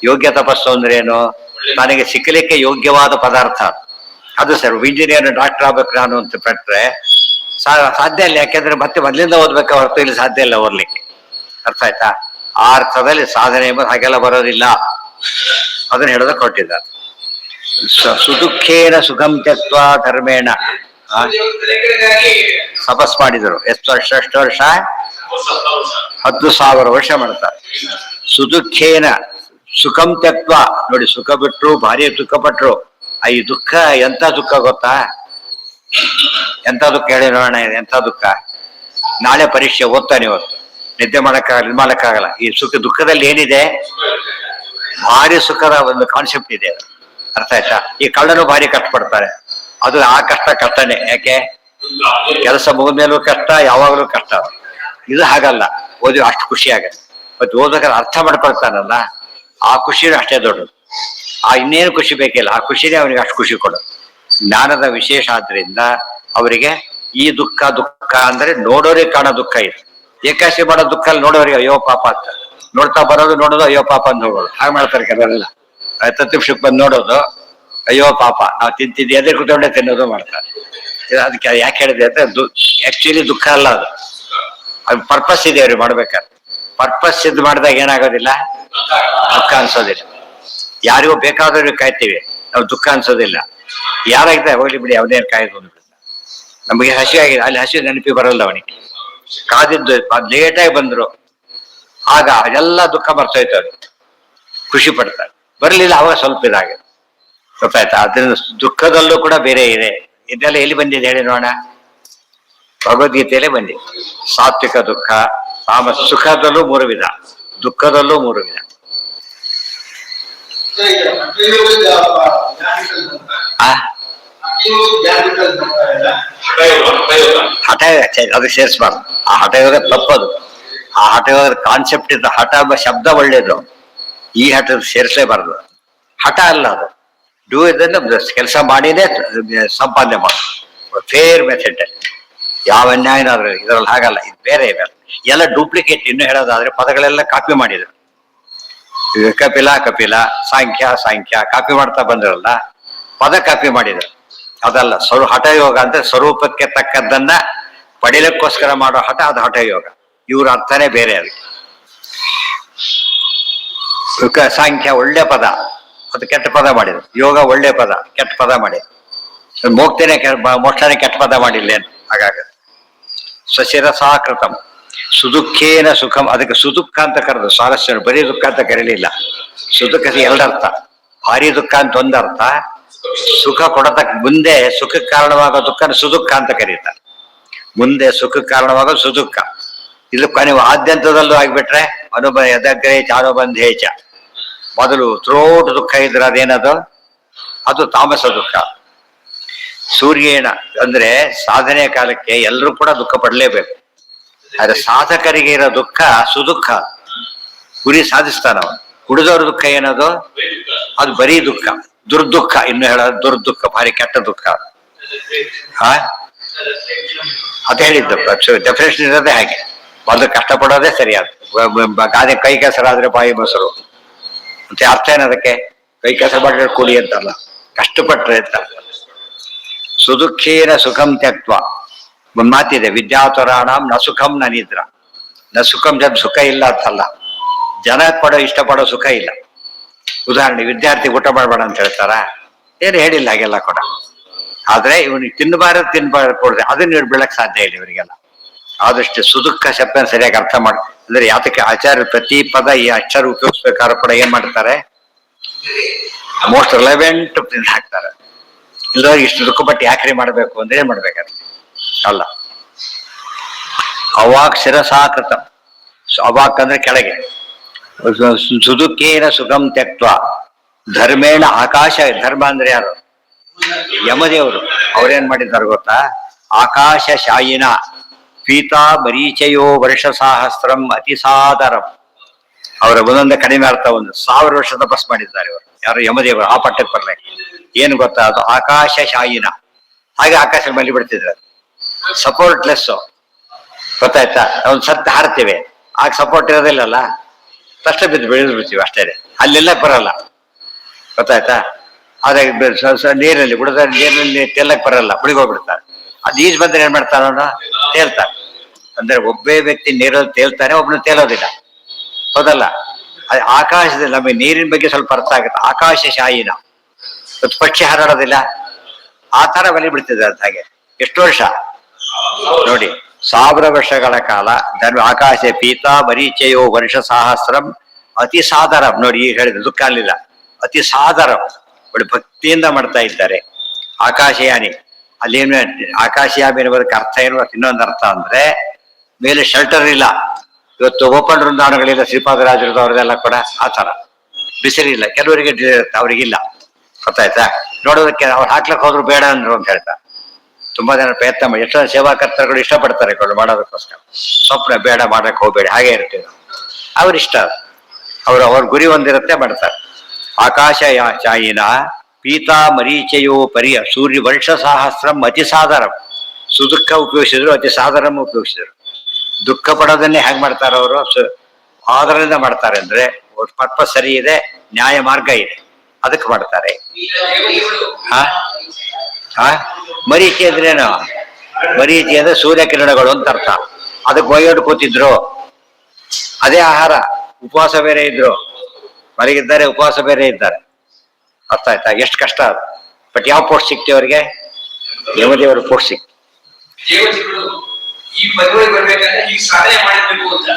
ಯೋಗ್ಯ ತಪಸ್ಸು ಅಂದ್ರೆ ಏನು? ನನಗೆ ಸಿಕ್ಕಲಿಕ್ಕೆ ಯೋಗ್ಯವಾದ ಪದಾರ್ಥ ಅದು. ಸರ್ ಇಂಜಿನಿಯರ್ ಡಾಕ್ಟರ್ ಆಗ್ಬೇಕು ನಾನು ಅಂತ ಪಟ್ರೆ ಸಾಧ್ಯ ಇಲ್ಲ. ಯಾಕೆಂದ್ರೆ ಮತ್ತೆ ಮೊದಲಿಂದ ಓದ್ಬೇಕು ಹೊರತು ಇಲ್ಲಿ ಸಾಧ್ಯ ಇಲ್ಲ ಓದ್ಲಿಕ್ಕೆ. ಅರ್ಥ ಆಯ್ತಾ? ಆ ಅರ್ಥದಲ್ಲಿ ಸಾಧನೆ ಎಂಬುದು ಹಾಗೆಲ್ಲ ಬರೋದಿಲ್ಲ. ಅದನ್ನ ಹೇಳೋದಕ್ಕೆ ಹೊರಟಿದ್ದಾರೆ. ಸುದುಃಖೇನ ಸುಖಂ ತ್ಯಕ್ತ್ವಾ ಧರ್ಮೇಣ. ತಪಸ್ ಮಾಡಿದರು. ಎಷ್ಟು ವರ್ಷ? 10,000 ವರ್ಷ ಮಾಡ್ತಾರೆ. ಸುದುಃಖೇನ ಸುಖಂ ತ್ಯಕ್ತ್ವಾ. ನೋಡಿ, ಸುಖ ಬಿಟ್ರು, ಭಾರಿ ದುಃಖ ಪಟ್ರು. ಈ ದುಃಖ ಎಂತ ದುಃಖ ಗೊತ್ತಾ? ಎಂತ ದುಃಖ ಹೇಳಿ ನೋಡೋಣ. ಎಂತ ದುಃಖ? ನಾಳೆ ಪರೀಕ್ಷೆ ಓದ್ತಾನೆ, ಇವತ್ತು ನಿದ್ದೆ ಮಾಡಕ್ಕಾಗಲ್ಲ, ಇದು ಮಾಡಕ್ಕಾಗಲ್ಲ. ಈ ದುಃಖದಲ್ಲಿ ಏನಿದೆ? ಭಾರಿ ಸುಖದ ಒಂದು ಕಾನ್ಸೆಪ್ಟ್ ಇದೆ. ಅರ್ಥ ಆಯ್ತಾ? ಈ ಕಳ್ಳನು ಭಾರಿ ಕಷ್ಟಪಡ್ತಾರೆ. ಅದು ಆ ಕಷ್ಟನೇ. ಯಾಕೆ? ಕೆಲಸ ಮುಗಿದ್ಮೇಲೂ ಕಷ್ಟ, ಯಾವಾಗಲೂ ಕಷ್ಟ. ಇದು ಹಾಗಲ್ಲ. ಓದಿ ಅಷ್ಟು ಖುಷಿ ಆಗತ್ತೆ. ಮತ್ತೆ ಓದೋಕೆ ಅರ್ಥ ಮಾಡ್ಕೊಳ್ತಾನಲ್ಲ, ಆ ಖುಷಿನೂ ಅಷ್ಟೇ ದೊಡ್ಡದು. ಆ ಇನ್ನೇನು ಖುಷಿ ಬೇಕಿಲ್ಲ, ಆ ಖುಷಿನೇ ಅವನಿಗೆ ಅಷ್ಟು ಖುಷಿ ಕೊಡೋದು. ಜ್ಞಾನದ ವಿಶೇಷ ಆದ್ರಿಂದ ಅವರಿಗೆ ಈ ದುಃಖ ಅಂದ್ರೆ ನೋಡೋರಿಗೆ ಕಾಣೋ ದುಃಖ ಇದೆ. ಏಕಾಶಿ ಮಾಡೋ ದುಃಖ ಅಲ್ಲಿ ನೋಡೋರಿಗೆ ಅಯ್ಯೋ ಪಾಪ ಅಂತ, ನೋಡ್ತಾ ನೋಡೋದು ಅಯ್ಯೋ ಪಾಪ ಅಂತ ಹೋಗೋದು. ಹಾಗೆ ಮಾಡ್ತಾರೆ ಕೆಲವರೆಲ್ಲ. ತತ್ವಕ್ಕೆ ಬಂದು ನೋಡೋದು ಅಯ್ಯೋ ಪಾಪ, ನಾವು ತಿಂತಿದ್ವಿ ಅದೇ ಕೂತ್ಕೊಂಡೆ ತಿನ್ನೋದು ಮಾಡ್ತಾರೆ. ಅದಕ್ಕೆ ಯಾಕೆ ಹೇಳಿದೆ ಅಂದ್ರೆ ಆಕ್ಚುಲಿ ದುಃಖ ಅಲ್ಲ ಅದು. ಅದು ಪರ್ಪಸ್ ಇದೆ ಅವ್ರಿಗೆ ಮಾಡ್ಬೇಕಾದ್ರೆ. ಪರ್ಪಸ್ ಇದ್ ಮಾಡಿದಾಗ ಏನಾಗೋದಿಲ್ಲ, ದುಃಖ ಅನ್ಸೋದಿಲ್ಲ. ಯಾರಿಗೂ ಬೇಕಾದವ್ರಿಗೆ ಕಾಯ್ತೀವಿ ನಾವು, ದುಃಖ ಅನ್ಸೋದಿಲ್ಲ. ಯಾರಾಗಿದೆ ಹೋಗ್ಲಿ ಬಿಡಿ, ಅವನೇನು ಕಾಯ್ದು ಬಂದ್ಬಿಡ್ತ. ನಮಗೆ ಹಸಿ ಆಗಿದೆ, ಅಲ್ಲಿ ಹಸಿ ನೆನಪಿ ಬರಲ್ಲ ಅವನಿಗೆ. ಕಾದಿದ್ದು ಲೇಟಾಗಿ ಬಂದ್ರು ಆಗ ಅದೆಲ್ಲ ದುಃಖ ಬರ್ತೋಯ್ತು. ಅವ್ರಿಗೆ ಖುಷಿ ಪಡ್ತಾರೆ. ಬರ್ಲಿಲ್ಲ ಅವಾಗ ಸ್ವಲ್ಪ ಇದಾಗಿದೆ. ಗೊತ್ತಾಯ್ತಾ? ಅದರಿಂದ ದುಃಖದಲ್ಲೂ ಕೂಡ ಬೇರೆ ಇದೆ. ಇದೆಲ್ಲ ಎಲ್ಲಿ ಬಂದಿದೆ ಹೇಳಿ ನೋಡೋಣ? ಭಗವದ್ಗೀತೆಯಲ್ಲೇ ಬಂದಿದೆ. ಸಾತ್ವಿಕ ದುಃಖ, ಸುಖದಲ್ಲೂ 3 ವಿಧ, ದುಃಖದಲ್ಲೂ 3 ವಿಧ. ಹಠ ಅದಕ್ಕೆ ಸೇರಿಸಬಾರ್ದು. ಆ ಹಠ ಯೋಗ ತಪ್ಪದು. ಆ ಹಠ ಯೋಗದ ಕಾನ್ಸೆಪ್ಟ್ ಇದ್ದ ಹಠ ಎಂಬ ಶಬ್ದ ಒಳ್ಳೇದು. ಈ ಹಠ ಸೇರಿಸಲೇಬಾರ್ದು. ಹಠ ಅಲ್ಲ ಅದು. ಡೂ ಇದನ್ನು ಕೆಲಸ ಮಾಡಿನೇ ಸಂಪಾದನೆ ಮಾಡು. Fair method. ಯಾವ ಅನ್ಯಾಯನಾದ್ರೂ ಇದರಲ್ಲಿ ಹಾಗಲ್ಲ. ಇದು ಬೇರೆ ಇವೆಲ್ಲ ಎಲ್ಲ ಡೂಪ್ಲಿಕೇಟ್. ಇನ್ನು ಹೇಳೋದಾದ್ರೆ ಪದಗಳೆಲ್ಲ ಕಾಪಿ ಮಾಡಿದ್ರು. ಕಪಿಲ ಸಾಂಖ್ಯ ಕಾಪಿ ಮಾಡ್ತಾ ಬಂದ್ರಲ್ಲ. ಪದ ಕಾಪಿ ಮಾಡಿದ್ರು. ಅದಲ್ಲ ಹಠಯೋಗ ಅಂದ್ರೆ ಸ್ವರೂಪಕ್ಕೆ ತಕ್ಕದ್ದನ್ನ ಪಡಿಲಿಕ್ಕೋಸ್ಕರ ಮಾಡೋ ಹಠ, ಅದು ಹಠಯೋಗ. ಇವ್ರ ಅರ್ಥನೇ ಬೇರೆ. ಅದಕ್ಕೆ ಸಾಂಖ್ಯ ಒಳ್ಳೆ ಪದ, ಅದು ಕೆಟ್ಟ ಪದ ಮಾಡಿದ್ರು. ಯೋಗ ಒಳ್ಳೆ ಪದ, ಕೆಟ್ಟ ಪದ ಮಾಡಿದ್ರು. ಮೋಕ್ಷನೇ ಕೆಟ್ಟ ಪದ ಮಾಡಿಲ್ಲ ಏನು ಹಾಗಾಗ. ಸ್ವಶಿರಸಾಕೃತಂ ಸುದುಃಖೇನ ಸುಖಂ, ಅದಕ್ಕೆ ಸುದುಃಖ ಅಂತ ಕರೆದು ಸ್ವಾರಸ್ಯ. ಬರೀ ದುಃಖ ಅಂತ ಕರೀಲಿಲ್ಲ. ಸುದುಃಖ ಎರಡರ್ಥ, ಭಾರಿ ದುಃಖ ಅಂತ ಒಂದರ್ಥ, ಸುಖ ಕೊಡತಕ್ಕ ಮುಂದೆ ಸುಖಕ್ಕೆ ಕಾರಣವಾಗೋ ದುಃಖ ಸುದುಃಖ ಅಂತ ಕರೀತಾರೆ. ಮುಂದೆ ಸುಖಕ್ಕೆ ಕಾರಣವಾಗೋ ಸುದುಃಖ. ಇದು ನೀವು ಆದ್ಯಂತದಲ್ಲೂ ಆಗ್ಬಿಟ್ರೆ ಯದಗ್ರೇಚ ಅನುಬಂಧೇಚ, ಮೊದಲು ಥ್ರೋಟ್ ದುಃಖ ಇದ್ರೆ ಅದೇನದು, ಅದು ತಾಮಸ ದುಃಖ. ಸೂರ್ಯೇಣ ಅಂದ್ರೆ ಸಾಧನೆಯ ಕಾಲಕ್ಕೆ ಎಲ್ಲರೂ ಕೂಡ ದುಃಖ ಪಡಲೇಬೇಕು. ಆದ್ರೆ ಸಾಧಕರಿಗೆ ಇರೋ ದುಃಖ ಸುದುಃಖ, ಗುರಿ ಸಾಧಿಸ್ತಾನವ. ಉಳಿದವ್ರ ದುಃಖ ಏನದು, ಅದು ಬರೀ ದುಃಖ, ದುರ್ದುಃಖ. ಇನ್ನು ಹೇಳೋದು ದುರ್ದುಃಖ, ಭಾರಿ ಕೆಟ್ಟ ದುಃಖ. ಅದೇ ಹೇಳಿದ್ದು ಡೆಫಿನೇಷನ್ ಇರೋದೇ ಹಾಗೆ. ಮೊದಲು ಕಷ್ಟಪಡೋದೇ ಸರಿಯಾದ. ಗಾದೆ ಕೈ ಕೆಸರಾದ್ರೆ ಬಾಯಿ ಮೊಸರು ಮತ್ತೆ ಅರ್ಥ ಏನದಕ್ಕೆ, ಕೈ ಕೆಸರು ಮಾಡಿದ್ರೆ ಕೂಲಿ ಅಂತಲ್ಲ, ಕಷ್ಟಪಟ್ರೆ ಅಂತ. ಸುದುಃಖೇನ ಸುಖಂ ತ್ಯಕ್ತ್ವ. ಒಂದ್ ಮಾತಿದೆ, ವಿದ್ಯಾತುರಾಣಂ ನ ಸುಖಂ ನ ನಿದ್ರ. ನ ಸುಖಂ ಜನ್ ಸುಖ ಇಲ್ಲ ಅಂತಲ್ಲ, ಜನ ಇಷ್ಟಪಡೋ ಸುಖ ಇಲ್ಲ. ಉದಾಹರಣೆ, ವಿದ್ಯಾರ್ಥಿ ಊಟ ಮಾಡಬೇಡ ಅಂತ ಹೇಳ್ತಾರ, ಏನು ಹೇಳಿಲ್ಲ ಹಾಗೆಲ್ಲ ಕೂಡ. ಆದ್ರೆ ಇವನಿಗೆ ತಿನ್ನಬಾರದು ಕೊಡದೆ ಅದನ್ನ ಇವ್ರು ಬೀಳಕ್ ಸಾಧ್ಯ ಇಲ್ಲ ಇವರಿಗೆಲ್ಲ. ಆದಷ್ಟು ಸುದುಃಖ ಶಬ್ದ ಸರಿಯಾಗಿ ಅರ್ಥ ಮಾಡಿ. ಅಂದ್ರೆ ಯಾತಕ್ಕೆ ಆಚಾರ್ಯ ಪ್ರತಿ ಪದ ಈ ಅಕ್ಷರ ಉಪಯೋಗಿಸ್ಬೇಕಾದ್ರೂ ಕೂಡ ಏನ್ ಮಾಡ್ತಾರೆ, ಮೋಸ್ಟ್ ರಿಲೆವೆಂಟ್ ಹಾಕ್ತಾರೆ. ಇಲ್ಲದವ್ರಿಗೆ ಇಷ್ಟು ದುಃಖ ಪಟ್ಟು ಯಾಕ್ರಿ ಮಾಡ್ಬೇಕು ಅಂದ್ರೆ ಏನ್ ಮಾಡ್ಬೇಕಾದ್ರೆ ಅಲ್ಲ. ಅವಾಕ್ ಶಿರಸಾಕೃತ, ಅವಾಕ್ ಅಂದ್ರೆ ಕೆಳಗೆ. ಸುದುಃಖೇನ ಸುಖಂ ತ್ಯಕ್ತ್ವ ಧರ್ಮೇಣ ಆಕಾಶ. ಧರ್ಮ ಅಂದ್ರೆ ಯಾರು, ಯಮದೇವರು. ಅವ್ರೇನ್ ಮಾಡಿದ್ದಾರೆ ಗೊತ್ತಾ, ಆಕಾಶ ಶಾಯಿನ ಪೀತಾ ಮರೀಚಯೋ ವರ್ಷ ಸಹಸ್ರಂ ಅತಿ ಸಾದರಂ. ಅವರ ಒಂದೊಂದೇ ಕಡಿಮೆ ಅರ್ಥ, 1000 ವರ್ಷ ತಪಸ್ ಮಾಡಿದ್ದಾರೆ ಇವರು. ಯಾರು, ಯಮದೇವರು. ಆ ಪಟ್ಟಕ್ಕೆ ಬರ್ಲಿಕ್ಕೆ ಏನು ಗೊತ್ತಾ, ಅದು ಆಕಾಶ ಶಾಯಿನ. ಹಾಗೆ ಆಕಾಶ ಮೇಲೆ ಬಿಡ್ತಿದ್ರು, ಸಪೋರ್ಟ್ಲೆಸ್. ಗೊತ್ತಾಯ್ತಾ, ಒಂದು ಸತ್ತು ಹಾರ್ತೀವಿ, ಆಗ ಸಪೋರ್ಟ್ ಇರೋದಿಲ್ಲಲ್ಲ, ಕಷ್ಟ ಬಿದ್ದು ಬೆಳೆದು ಬಿಡ್ತೀವಿ ಅಷ್ಟೇ. ಅಲ್ಲೆಲ್ಲ ಬರಲ್ಲ. ಗೊತ್ತಾಯ್ತಾ, ಅದೇ ನೀರಲ್ಲಿ ಬಿಡದ, ನೀರಲ್ಲಿ ತೇಲಕ್ ಬರಲ್ಲ, ಬಿಡಿಗೋಗ್ಬಿಡ್ತಾರೆ. ಅದು ಈಜ್ ಬಂದ್ರೆ ಏನ್ ಮಾಡ್ತಾರ, ತೇಲ್ತಾರೆ. ಅಂದ್ರೆ ಒಬ್ಬೇ ವ್ಯಕ್ತಿ ನೀರಲ್ಲಿ ತೇಲ್ತಾನೆ, ಒಬ್ನು ತೇಲೋದಿಲ್ಲ. ಹೌದಲ್ಲ, ಅದು ಆಕಾಶದಲ್ಲಿ ನಮಗೆ ನೀರಿನ ಬಗ್ಗೆ ಸ್ವಲ್ಪ ಅರ್ಥ ಆಗುತ್ತೆ. ಆಕಾಶ ಶಾಯಿನ, ಪಕ್ಷಿ ಹಾರಾಡೋದಿಲ್ಲ, ಆ ತರ ಬಲಿ ಬಿಡ್ತಿದ್ದಾರೆ. ಹಾಗೆ ಎಷ್ಟು ವರ್ಷ ನೋಡಿ, 1000 ವರ್ಷಗಳ ಕಾಲ ಧರ್ಮ. ಆಕಾಶ ಪೀತಾ ಮರೀಚಯೋ ವರ್ಷ ಸಹಸ್ರಂ ಅತಿ ಸಾದರಂ. ನೋಡಿ, ಈಗ ಹೇಳಿದ ದುಃಖ ಅಲ್ಲಿಲ್ಲ, ಅತಿ ಸಾದರಂ. ಬಡಿ ಭಕ್ತಿಯಿಂದ ಮಾಡ್ತಾ ಇದ್ದಾರೆ. ಆಕಾಶಯಾನಿ, ಅಲ್ಲೇನು ಆಕಾಶಯಾಮಿ ಅನ್ನೋದಕ್ಕೆ ಅರ್ಥ ಏನು, ಇನ್ನೊಂದು ಅರ್ಥ ಅಂದ್ರೆ ಮೇಲೆ ಶೆಲ್ಟರ್ ಇಲ್ಲ. ಇವತ್ತು ಓಪನ್ ವೃಂದಾವನಗಳಿಲ್ಲ, ಶ್ರೀಪಾದರಾಜರದು ಅವ್ರದೆಲ್ಲ ಕೂಡ ಆ ತರ ಬಿಸಿಲಿಲ್ಲ. ಕೆಲವರಿಗೆ ಅವ್ರಿಗಿಲ್ಲ. ಗೊತ್ತಾಯ್ತಾ, ನೋಡೋದಕ್ಕೆ ಅವ್ರು ಹಾಕ್ಲಕ್ ಹೋದ್ರು ಬೇಡ ಅಂದ್ರು ಅಂತ ಹೇಳ್ತಾರೆ. ತುಂಬಾ ಜನ ಪ್ರಯತ್ನ ಮಾಡಿ, ಎಷ್ಟೋ ಸೇವಾಕರ್ತರುಗಳು ಇಷ್ಟಪಡ್ತಾರೆ ಮಾಡೋದಕ್ಕೋಸ್ಕರ. ಸ್ವಪ್ನ ಬೇಡ, ಮಾಡಕ್ ಹೋಗ್ಬೇಡಿ, ಹಾಗೆ ಇರ್ತೀವಿ ನಾವು. ಅವ್ರಿಷ್ಟ, ಅವ್ರ ಗುರಿ ಒಂದಿರುತ್ತೆ, ಮಾಡ್ತಾರೆ. ಆಕಾಶ ಚಾಯಿನ ಪೀತಾ ಮರೀಚಯೋ ಪರಿಯ ಸೂರ್ಯ ವರ್ಷ ಸಹಸ್ರಂ ಅತಿ ಸಾದರಂ. ಸುದುಃಖ ಉಪಯೋಗಿಸಿದ್ರು, ಅತಿ ಸಾದರಂ ಉಪಯೋಗಿಸಿದ್ರು. ದುಃಖ ಪಡೋದನ್ನೇ ಹೇಗೆ ಮಾಡ್ತಾರೆ ಅವರು, ಆದರದಿಂದ ಮಾಡ್ತಾರೆ. ಅಂದ್ರೆ ಪರ್ಪಸ್ ಸರಿ ಇದೆ, ನ್ಯಾಯ ಮಾರ್ಗ ಇದೆ, ಅದಕ್ಕೆ ಮಾಡ್ತಾರೆ. ಮರೀಚಿ ಅಂದ್ರೇನು, ಮರೀಚಿ ಅಂದ್ರೆ ಸೂರ್ಯ ಕಿರಣಗಳು ಅಂತ ಅರ್ಥ. ಅದಕ್ಕೆ ಒಯ್ಯೋಡು ಕೂತಿದ್ರು, ಅದೇ ಆಹಾರ. ಉಪವಾಸ ಬೇರೆ ಇದ್ರು, ಮಲಗಿದ್ದಾರೆ, ಉಪವಾಸ ಬೇರೆ ಇದ್ದಾರೆ. ಅರ್ಥ ಆಯ್ತಾ, ಎಷ್ಟು ಕಷ್ಟ ಅದು. ಬಟ್ ಯಾವ ಪೋಸ್ಟ್ ಸಿಕ್ತಿ ಅವ್ರಿಗೆ, ಯಮದೇವರ ಪೋಸ್ಟ್ ಸಿಕ್ತಿ.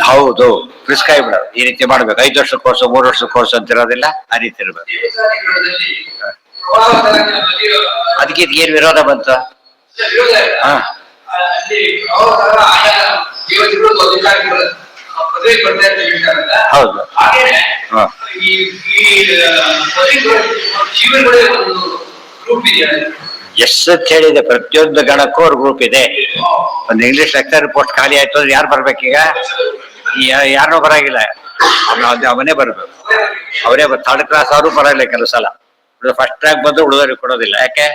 ಹೌದು, ಪ್ರಿಸ್ಕ್ರೈಬ್ ಬಿಡೋದು, ಈ ರೀತಿ ಮಾಡ್ಬೇಕು. 5 ವರ್ಷದ ಕೋರ್ಸ್, 3 ವರ್ಷದ ಕೋರ್ಸ್ ಅಂತ ಇರೋದಿಲ್ಲ, ಆ ರೀತಿ ಇರ್ಬೇಕು. ಅದಕ್ಕೆ ಏನ್ ವಿರೋಧ ಬಂತು? ಹಾ, ಹೌದು. ಎಷ್ಟು ಹೇಳಿದೆ, ಪ್ರತಿಯೊಂದು ಗಣಕ್ಕೂ ಅವ್ರ ಗ್ರೂಪ್ ಇದೆ. ಒಂದು ಇಂಗ್ಲಿಷ್ ಲೆಕ್ಚರ್ ಪೋಸ್ಟ್ ಖಾಲಿ ಆಯ್ತು ಅಂದ್ರೆ ಯಾರು ಬರ್ಬೇಕೀಗ? ಯಾರನ್ನೂ ಬರಾಗಿಲ್ಲ, ಅವನೇ ಬರ್ಬೇಕು. ಅವರೇ 3rd ಕ್ಲಾಸ್ ಅವರು ಬರಲ್ಲ ಕೆಲವು ಸಲ. ಫಸ್ಟ್ ರ್ಯಾಂಕ್ ಬಂದು ಉಳಿದವ್ರಿಗೆ ಕೊಡೋದಿಲ್ಲ. ಯಾಕೆ?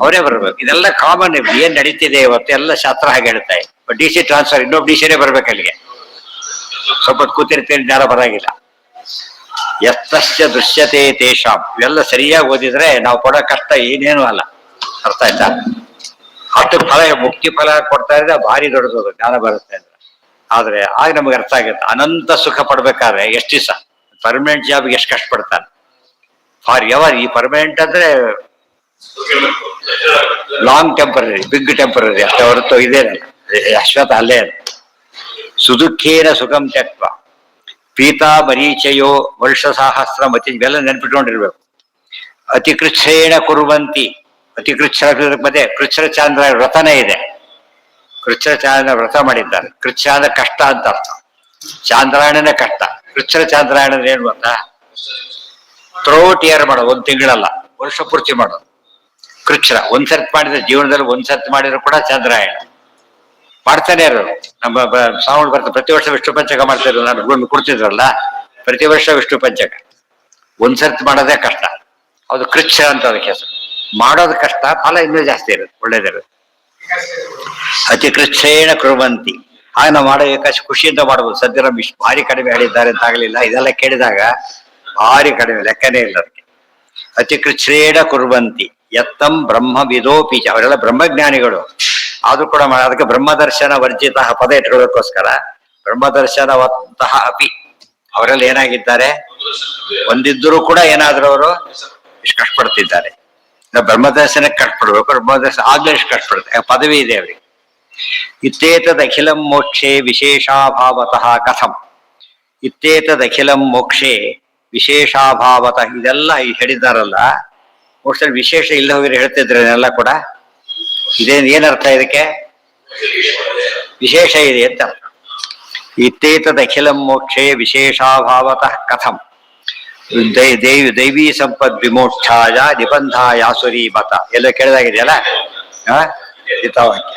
ಅವರೇ ಬರ್ಬೇಕು. ಇದೆಲ್ಲ ಕಾಮನ್. ಏನ್ ನಡೀತಿದೆ ಇವತ್ತು ಎಲ್ಲ ಶಾಸ್ತ್ರ ಹಾಗೆ ಹೇಳ್ತಾ ಇದೆ. DC ಟ್ರಾನ್ಸ್ಫರ್, ಇನ್ನೊಬ್ಬ DCನೇ ಬರ್ಬೇಕು ಅಲ್ಲಿಗೆ. ಸ್ವಲ್ಪ ಕೂತಿರ್ತೀನಿ, ಯಾರೋ ಬರಾಗಿಲ್ಲ. ಎತ್ತಶ್ಚ ದೃಶ್ಯತೆ ತೇಷಾಂ. ಇವೆಲ್ಲ ಸರಿಯಾಗಿ ಓದಿದ್ರೆ ನಾವು ಪಡೋ ಕಷ್ಟ ಏನೇನು ಅಲ್ಲ. ಅರ್ಥ ಆಯ್ತಾ? ಅಷ್ಟು ಫಲ, ಮುಕ್ತಿ ಫಲ ಕೊಡ್ತಾ ಇದ್ರೆ ಭಾರಿ ದೊಡ್ಡದು ಜ್ಞಾನ ಬರುತ್ತೆ ಅಂದ್ರೆ. ಆದ್ರೆ ಆಗ ನಮಗೆ ಅರ್ಥ ಆಗುತ್ತೆ ಅನಂತ ಸುಖ ಪಡ್ಬೇಕಾದ್ರೆ ಎಷ್ಟು ದಿವಸ ಪರ್ಮನೆಂಟ್ ಜಾಬ್ಗೆ ಎಷ್ಟು ಕಷ್ಟಪಡ್ತಾನೆ. Forever. ಈ ಪರ್ಮನೆಂಟ್ ಅಂದ್ರೆ ಲಾಂಗ್ ಟೆಂಪರರಿ, ಬಿಗ್ ಟೆಂಪರರಿ ಅಷ್ಟೇ ಹೊರತು ಇದೇನಲ್ಲ, ಶಾಶ್ವತ ಅಲ್ಲೇ ಅಲ್ಲ. ಸುದುಃಖೇನ ಸುಖಂ ತ್ಯಕ್ವ ಪೀತಾ ಮರೀಚಯೋ ವರ್ಷ ಸಹಸ್ರ ಮತಿ. ಇವೆಲ್ಲ ನೆನ್ಪಿಟ್ಕೊಂಡಿರ್ಬೇಕು. ಅತಿ ಕೃಚ್ಛ್ರೇಣ ಕುರುವಂತಿ. ಅತಿ ಕೃಚ್ಛ್ರ ಮತ್ತೆ ಕೃಚ್ಛ್ರ ಚಾಂದ್ರ ವ್ರತನೇ ಇದೆ. ಕೃಚ್ಛ್ರ ಚಾಂದ್ರ ವ್ರತ ಮಾಡಿದ್ದಾರೆ. ಕೃಚ್ಛ ಅಂದ್ರೆ ಕಷ್ಟ ಅಂತ ಅರ್ಥ. ಚಾಂದ್ರಾಯಣನೇ ಕಷ್ಟ. ಕೃಚ್ಛ್ರ ಚಾಂದ್ರಾಯಣ ಅಂದ್ರೆ ಏನು ಗೊತ್ತಾ? ಥ್ರೋಟ್ ಇಯರ್ ಮಾಡೋದು, 1 ತಿಂಗಳಲ್ಲ, ವರ್ಷ ಪೂರ್ತಿ ಮಾಡೋದು ಕೃಚ್ಛ್ರ. ಒಂದ್ಸರ್ತಿ ಮಾಡಿದ್ರೆ ಜೀವನದಲ್ಲಿ ಒಂದ್ಸರ್ತಿ ಮಾಡಿದ್ರು ಕೂಡ ಚಾಂದ್ರಾಯಣ ಮಾಡ್ತಾನೆ ಇರೋದು. ನಮ್ಮ ಸಾವಣ ಬರ್ತದೆ ಪ್ರತಿ ವರ್ಷ ವಿಷ್ಣು ಪಂಚಕ ಮಾಡ್ತಿದ್ರು, ನಾನು ಕೊಡ್ತಿದ್ರಲ್ಲ ಪ್ರತಿ ವರ್ಷ ವಿಷ್ಣು ಪಂಚಕ. ಒಂದ್ಸರ್ತಿ ಮಾಡೋದೇ ಕಷ್ಟ. ಅದು ಕೃಚ್ಛ ಅಂತ ಅದಕ್ಕೆ ಹೆಸರು. ಮಾಡೋದು ಕಷ್ಟ, ಫಲ ಇನ್ನೂ ಜಾಸ್ತಿ ಇರುತ್ತೆ, ಒಳ್ಳೇದಿರುತ್ತೆ. ಅತಿ ಕೃಚ್ಛೇಣ ಕುರುವಂತಿ. ಆಗ ನಾವು ಮಾಡೋ ಏಕಾಶಿ ಖುಷಿಯಿಂದ ಮಾಡ್ಬೋದು. ಸದ್ಯ ನಮ್ಗೆ ಇಷ್ಟು ಭಾರಿ ಕಡಿಮೆ ಹೇಳಿದ್ದಾರೆ ಅಂತ ಆಗ್ಲಿಲ್ಲ. ಇದೆಲ್ಲ ಕೇಳಿದಾಗ ಭಾರಿ ಕಡಿಮೆ, ಲೆಕ್ಕನೇ ಇಲ್ಲ ಅದಕ್ಕೆ. ಅತಿ ಕೃಚ್ಛ್ರೇಣ ಕುರುವಂತಿ ಯತ್ತಂ ಬ್ರಹ್ಮ ವಿದೋಪೀಚ. ಅವರೆಲ್ಲ ಬ್ರಹ್ಮಜ್ಞಾನಿಗಳು ಆದ್ರೂ ಕೂಡ ಅದಕ್ಕೆ ಬ್ರಹ್ಮದರ್ಶನ ವರ್ಜಿತ ಪದ ಇಟ್ಕೊಳ್ಳೋದಕ್ಕೋಸ್ಕರ ಬ್ರಹ್ಮದರ್ಶನವಂತಹ ಅಪಿ. ಅವರೆಲ್ಲ ಏನಾಗಿದ್ದಾರೆ? ಒಂದಿದ್ದರೂ ಕೂಡ ಏನಾದ್ರು ಅವರು ಇಷ್ಟು ಕಷ್ಟಪಡ್ತಿದ್ದಾರೆ. ನಾವು ಬ್ರಹ್ಮದರ್ಶನಕ್ಕೆ ಕಷ್ಟಪಡ್ಬೇಕು. ಬ್ರಹ್ಮದರ್ಶನ ಆಗ್ಲೇ ಇಷ್ಟು ಕಷ್ಟಪಡ್ತಾರೆ, ಪದವಿ ಇದೆ ಅವರಿಗೆ. ಇತ್ತೇತದಖಿಲಂ ಮೋಕ್ಷೇ ವಿಶೇಷಾಭಾವತಃ ಕಥಂ. ಇತ್ತೇತದಖಿಲಂ ಮೋಕ್ಷೇ ವಿಶೇಷಾಭಾವತಃ. ಇದೆಲ್ಲ ಹೇಳಿದಾರಲ್ಲ, ಮೋಕ್ಷದಲ್ಲಿ ವಿಶೇಷ ಇಲ್ಲ ಹೋಗಿದ್ರೆ ಹೇಳ್ತಿದ್ರೆ ಎಲ್ಲ ಕೂಡ. ಇದೇನು ಏನರ್ಥ ಇದಕ್ಕೆ? ವಿಶೇಷ ಇದೆ ಅಂತ ಅರ್ಥ. ಇತ್ತೇತದಖಿಲಂ ಮೋಕ್ಷೇ ವಿಶೇಷಾಭಾವತಃ ಕಥಂ ದೈವೀ ಸಂಪದ್ ವಿಮೋಕ್ಷಾಯ ನಿಬಂಧಾಯಾಸುರಿ ಮತ. ಎಲ್ಲ ಕೇಳಿದಾಗಿದೆಯಲ್ಲ ಹಿತವಾಕ್ಯ.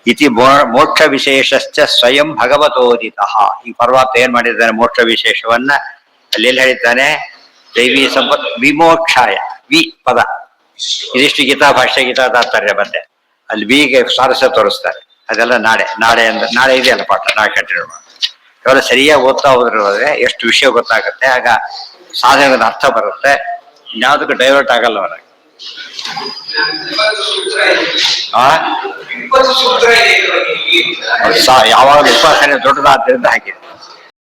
ಇತಿ ಮೋಕ್ಷ ವಿಶೇಷಶ್ಚ ಸ್ವಯಂ ಭಗವತೋದಿತಃ. ಈ ಪರ್ವತ ಏನ್ ಮಾಡಿದ್ದಾನೆ? ಮೋಕ್ಷ ವಿಶೇಷವನ್ನ ಅಲ್ಲೆಲ್ಲಿ ಹೇಳಿದ್ದಾನೆ? ದೈವೀ ಸಂಪತ್ ವಿಮೋಕ್ಷಾಯ. ವಿ ಪದ ಇದಿಷ್ಟು ಗೀತಾ ಭಾಷೆ, ಗೀತಾ ತಾತ್ಪರ್ಯ ಬಂದೆ. ಅಲ್ಲಿ ವಿಗೆ ಸಾರಸ್ಯ ತೋರಿಸ್ತಾರೆ. ಅದೆಲ್ಲ ನಾಳೆ ಅಂದ್ರೆ ನಾಳೆ ಇದೆಯಲ್ಲ ಪಾಠ, ನಾಳೆ ಕಂಟಿನ್ಯೂ ಮಾಡಿ. ಇವೆಲ್ಲ ಸರಿಯಾಗಿ ಓದ್ತಾ ಹೋದ್ರೆ ಎಷ್ಟು ವಿಷಯ ಗೊತ್ತಾಗುತ್ತೆ. ಆಗ ಸಾಧನೆದ ಅರ್ಥ ಬರುತ್ತೆ. ಇನ್ಯಾವುದಕ್ಕೂ ಡೈವರ್ಟ್ ಆಗಲ್ಲ ಅವರಾಗ. ಯಾವಾಗ ಉಪಾಸನೆ ದೊಡ್ಡದಾದ್ರಿಂದ ಹಾಕಿದೆ.